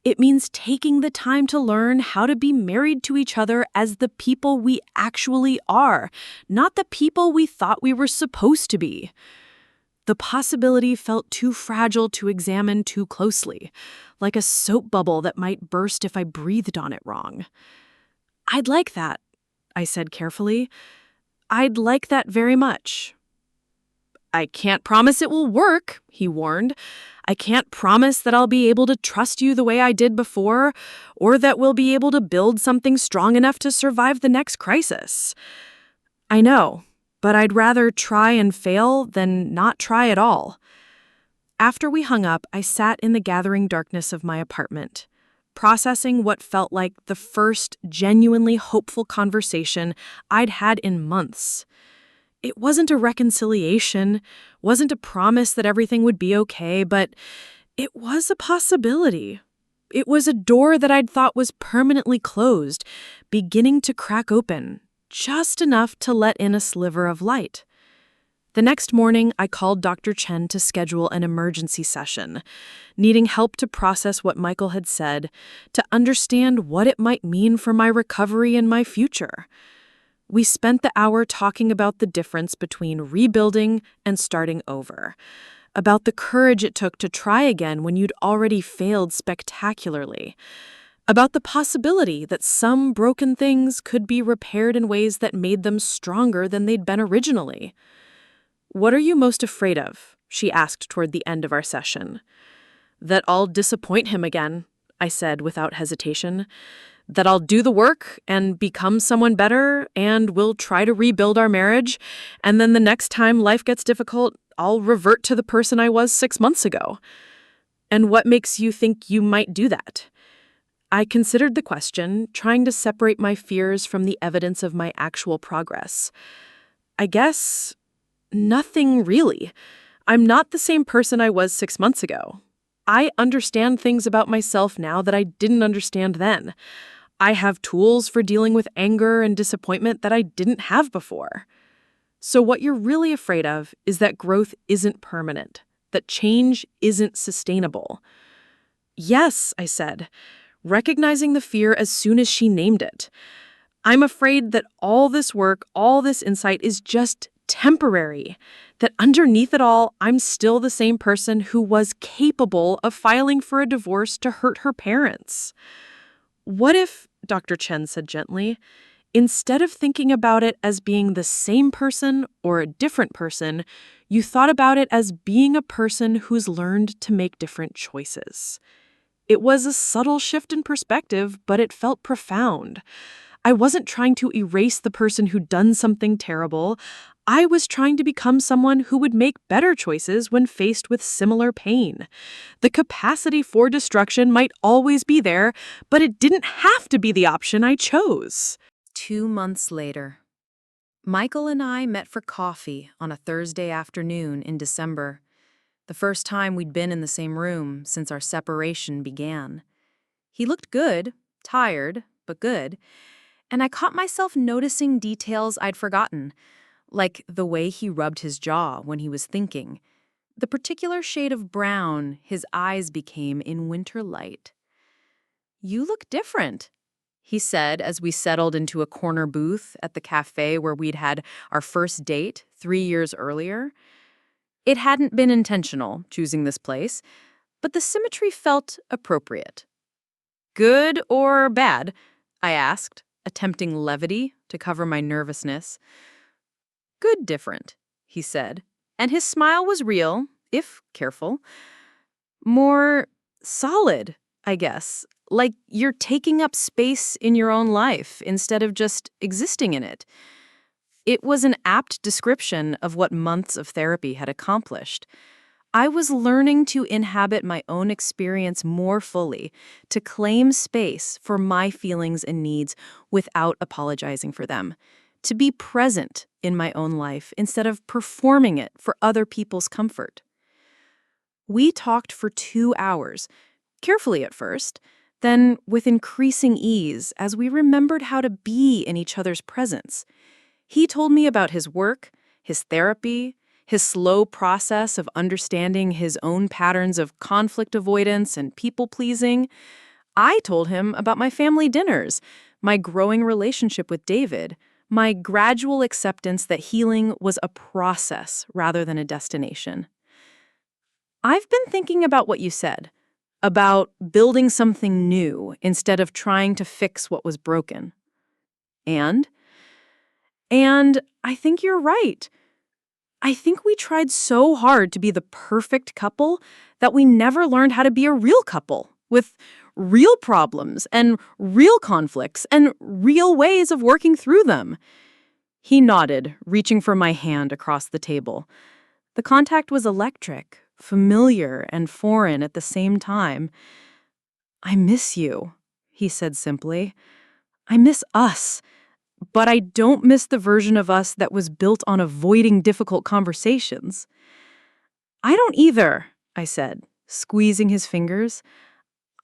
It means taking the time to learn how to be married to each other as the people we actually are, not the people we thought we were supposed to be. The possibility felt too fragile to examine too closely, like a soap bubble that might burst if I breathed on it wrong. I'd like that, I said carefully. I'd like that very much. I can't promise it will work, he warned. I can't promise that I'll be able to trust you the way I did before, or that we'll be able to build something strong enough to survive the next crisis. I know, but I'd rather try and fail than not try at all. After we hung up, I sat in the gathering darkness of my apartment, processing what felt like the first genuinely hopeful conversation I'd had in months. It wasn't a reconciliation, wasn't a promise that everything would be okay, but it was a possibility. It was a door that I'd thought was permanently closed, beginning to crack open, just enough to let in a sliver of light. The next morning, I called Dr. Chen to schedule an emergency session, needing help to process what Michael had said, to understand what it might mean for my recovery and my future. We spent the hour talking about the difference between rebuilding and starting over, about the courage it took to try again when you'd already failed spectacularly, about the possibility that some broken things could be repaired in ways that made them stronger than they'd been originally. "What are you most afraid of?" she asked toward the end of our session. "That I'll disappoint him again," I said without hesitation. "That I'll do the work and become someone better, and we'll try to rebuild our marriage, and then the next time life gets difficult, I'll revert to the person I was 6 months ago." "And what makes you think you might do that?" I considered the question, trying to separate my fears from the evidence of my actual progress. "I guess nothing really. I'm not the same person I was 6 months ago. I understand things about myself now that I didn't understand then. I have tools for dealing with anger and disappointment that I didn't have before." "So what you're really afraid of is that growth isn't permanent, that change isn't sustainable." "Yes," I said, recognizing the fear as soon as she named it. "I'm afraid that all this work, all this insight is just temporary, that underneath it all, I'm still the same person who was capable of filing for a divorce to hurt her parents." "What if," Dr. Chen said gently, "instead of thinking about it as being the same person or a different person, you thought about it as being a person who's learned to make different choices?" It was a subtle shift in perspective, but it felt profound. I wasn't trying to erase the person who'd done something terrible. I was trying to become someone who would make better choices when faced with similar pain. The capacity for destruction might always be there, but it didn't have to be the option I chose. 2 months later, Michael and I met for coffee on a Thursday afternoon in December, the first time we'd been in the same room since our separation began. He looked good, tired, but good, and I caught myself noticing details I'd forgotten, like the way he rubbed his jaw when he was thinking, the particular shade of brown his eyes became in winter light. "You look different," he said as we settled into a corner booth at the cafe where we'd had our first date 3 years earlier. It hadn't been intentional, choosing this place, but the symmetry felt appropriate. "Good or bad?" I asked, attempting levity to cover my nervousness. "Good different," he said, and his smile was real, if careful. "More solid, I guess, like you're taking up space in your own life instead of just existing in it." It was an apt description of what months of therapy had accomplished. I was learning to inhabit my own experience more fully, to claim space for my feelings and needs without apologizing for them, to be present in my own life instead of performing it for other people's comfort. We talked for 2 hours, carefully at first, then with increasing ease as we remembered how to be in each other's presence. He told me about his work, his therapy, his slow process of understanding his own patterns of conflict avoidance and people-pleasing. I told him about my family dinners, my growing relationship with David, my gradual acceptance that healing was a process rather than a destination. "I've been thinking about what you said, about building something new instead of trying to fix what was broken. And I think you're right. I think we tried so hard to be the perfect couple that we never learned how to be a real couple with real problems and real conflicts and real ways of working through them." He nodded, reaching for my hand across the table. The contact was electric, familiar and foreign at the same time. "I miss you," he said simply. "I miss us. But I don't miss the version of us that was built on avoiding difficult conversations." "I don't either," I said, squeezing his fingers.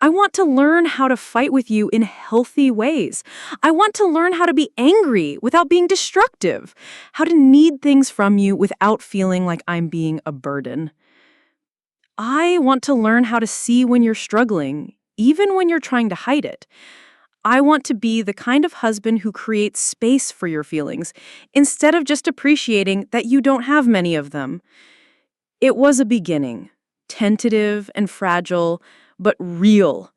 I want to learn how to fight with you in healthy ways. I want to learn how to be angry without being destructive, how to need things from you without feeling like I'm being a burden. I want to learn how to see when you're struggling, even when you're trying to hide it. I want to be the kind of husband who creates space for your feelings, instead of just appreciating that you don't have many of them. It was a beginning, tentative and fragile, but real.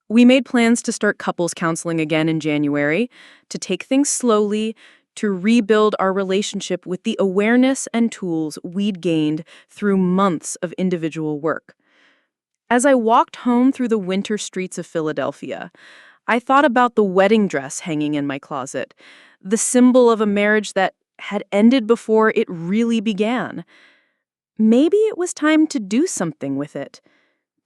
We made plans to start couples counseling again in January, to take things slowly, to rebuild our relationship with the awareness and tools we'd gained through months of individual work. As I walked home through the winter streets of Philadelphia, I thought about the wedding dress hanging in my closet, the symbol of a marriage that had ended before it really began. Maybe it was time to do something with it,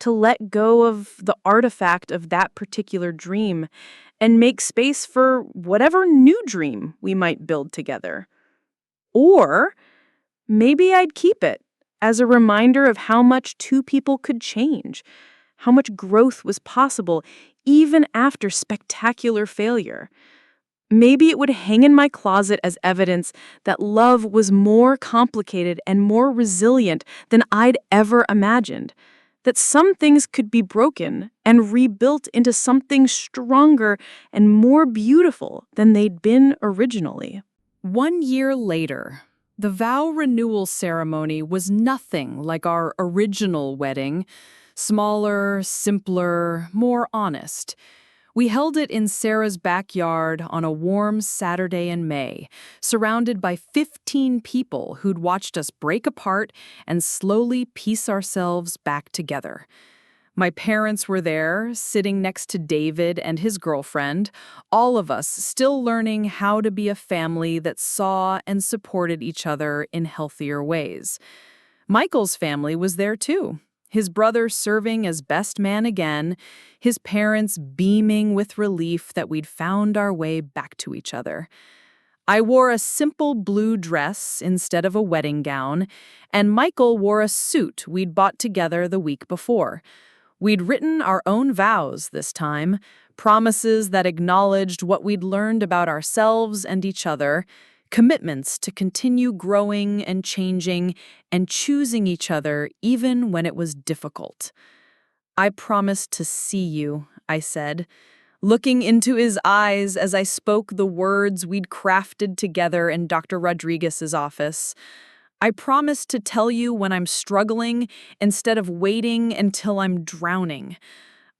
to let go of the artifact of that particular dream and make space for whatever new dream we might build together. Or maybe I'd keep it as a reminder of how much two people could change, how much growth was possible even after spectacular failure. Maybe it would hang in my closet as evidence that love was more complicated and more resilient than I'd ever imagined, that some things could be broken and rebuilt into something stronger and more beautiful than they'd been originally. 1 year later, the vow renewal ceremony was nothing like our original wedding. Smaller, simpler, more honest. We held it in Sarah's backyard on a warm Saturday in May, surrounded by 15 people who'd watched us break apart and slowly piece ourselves back together. My parents were there, sitting next to David and his girlfriend, all of us still learning how to be a family that saw and supported each other in healthier ways. Michael's family was there too. His brother serving as best man again, his parents beaming with relief that we'd found our way back to each other. I wore a simple blue dress instead of a wedding gown, and Michael wore a suit we'd bought together the week before. We'd written our own vows this time, promises that acknowledged what we'd learned about ourselves and each other, commitments to continue growing and changing and choosing each other even when it was difficult. I promised to see you, I said, looking into his eyes as I spoke the words we'd crafted together in Dr. Rodriguez's office. I promised to tell you when I'm struggling instead of waiting until I'm drowning.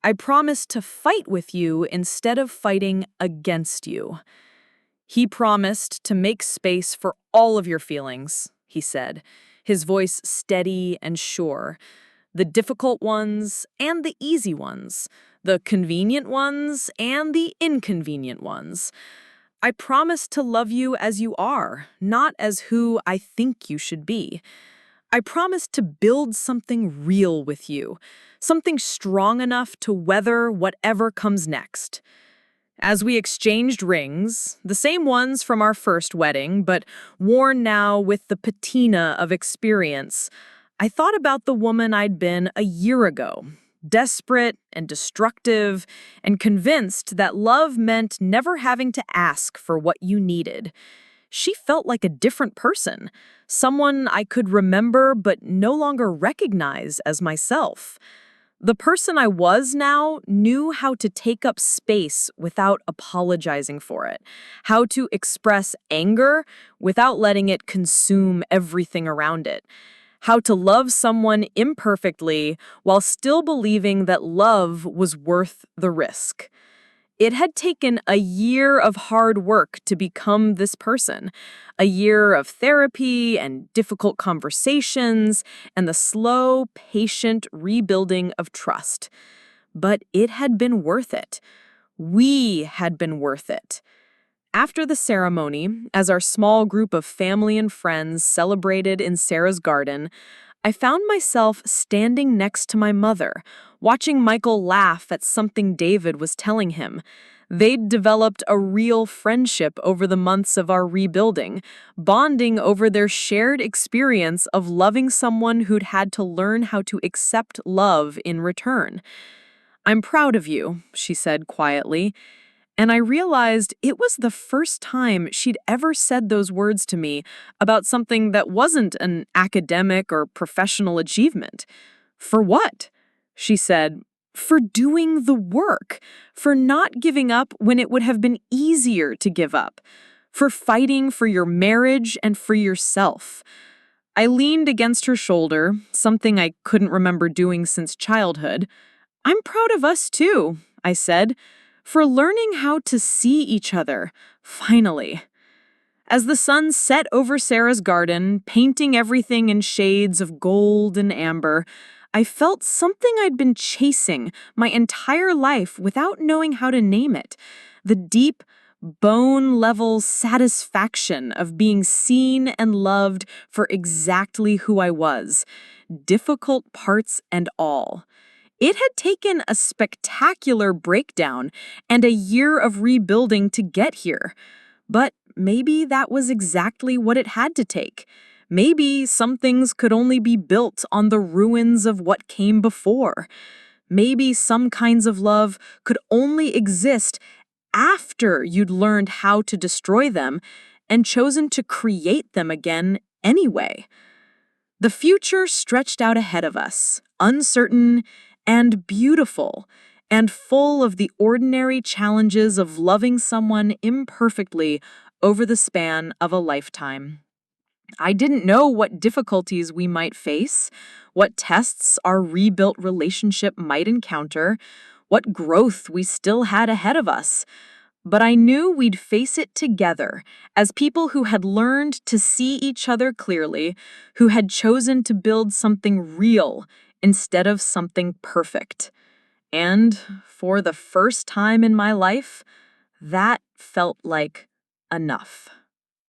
I promised to fight with you instead of fighting against you. He promised to make space for all of your feelings, he said, his voice steady and sure. The difficult ones and the easy ones, the convenient ones and the inconvenient ones. I promise to love you as you are, not as who I think you should be. I promise to build something real with you, something strong enough to weather whatever comes next. As we exchanged rings, the same ones from our first wedding, but worn now with the patina of experience, I thought about the woman I'd been a year ago, desperate and destructive, and convinced that love meant never having to ask for what you needed. She felt like a different person, someone I could remember but no longer recognize as myself. The person I was now knew how to take up space without apologizing for it, how to express anger without letting it consume everything around it, how to love someone imperfectly while still believing that love was worth the risk. It had taken a year of hard work to become this person, a year of therapy and difficult conversations and the slow, patient rebuilding of trust. But it had been worth it. We had been worth it. After the ceremony, as our small group of family and friends celebrated in Sarah's garden, I found myself standing next to my mother, watching Michael laugh at something David was telling him. They'd developed a real friendship over the months of our rebuilding, bonding over their shared experience of loving someone who'd had to learn how to accept love in return. "I'm proud of you," she said quietly, and I realized it was the first time she'd ever said those words to me about something that wasn't an academic or professional achievement. "For what?" she said. "For doing the work, for not giving up when it would have been easier to give up, for fighting for your marriage and for yourself." I leaned against her shoulder, something I couldn't remember doing since childhood. "I'm proud of us too," I said, "for learning how to see each other, finally." As the sun set over Sarah's garden, painting everything in shades of gold and amber, I felt something I'd been chasing my entire life without knowing how to name it. The deep, bone-level satisfaction of being seen and loved for exactly who I was, difficult parts and all. It had taken a spectacular breakdown and a year of rebuilding to get here. But maybe that was exactly what it had to take. Maybe some things could only be built on the ruins of what came before. Maybe some kinds of love could only exist after you'd learned how to destroy them and chosen to create them again anyway. The future stretched out ahead of us, uncertain and beautiful, and full of the ordinary challenges of loving someone imperfectly over the span of a lifetime. I didn't know what difficulties we might face, what tests our rebuilt relationship might encounter, what growth we still had ahead of us. But I knew we'd face it together as people who had learned to see each other clearly, who had chosen to build something real instead of something perfect. And for the first time in my life, that felt like enough.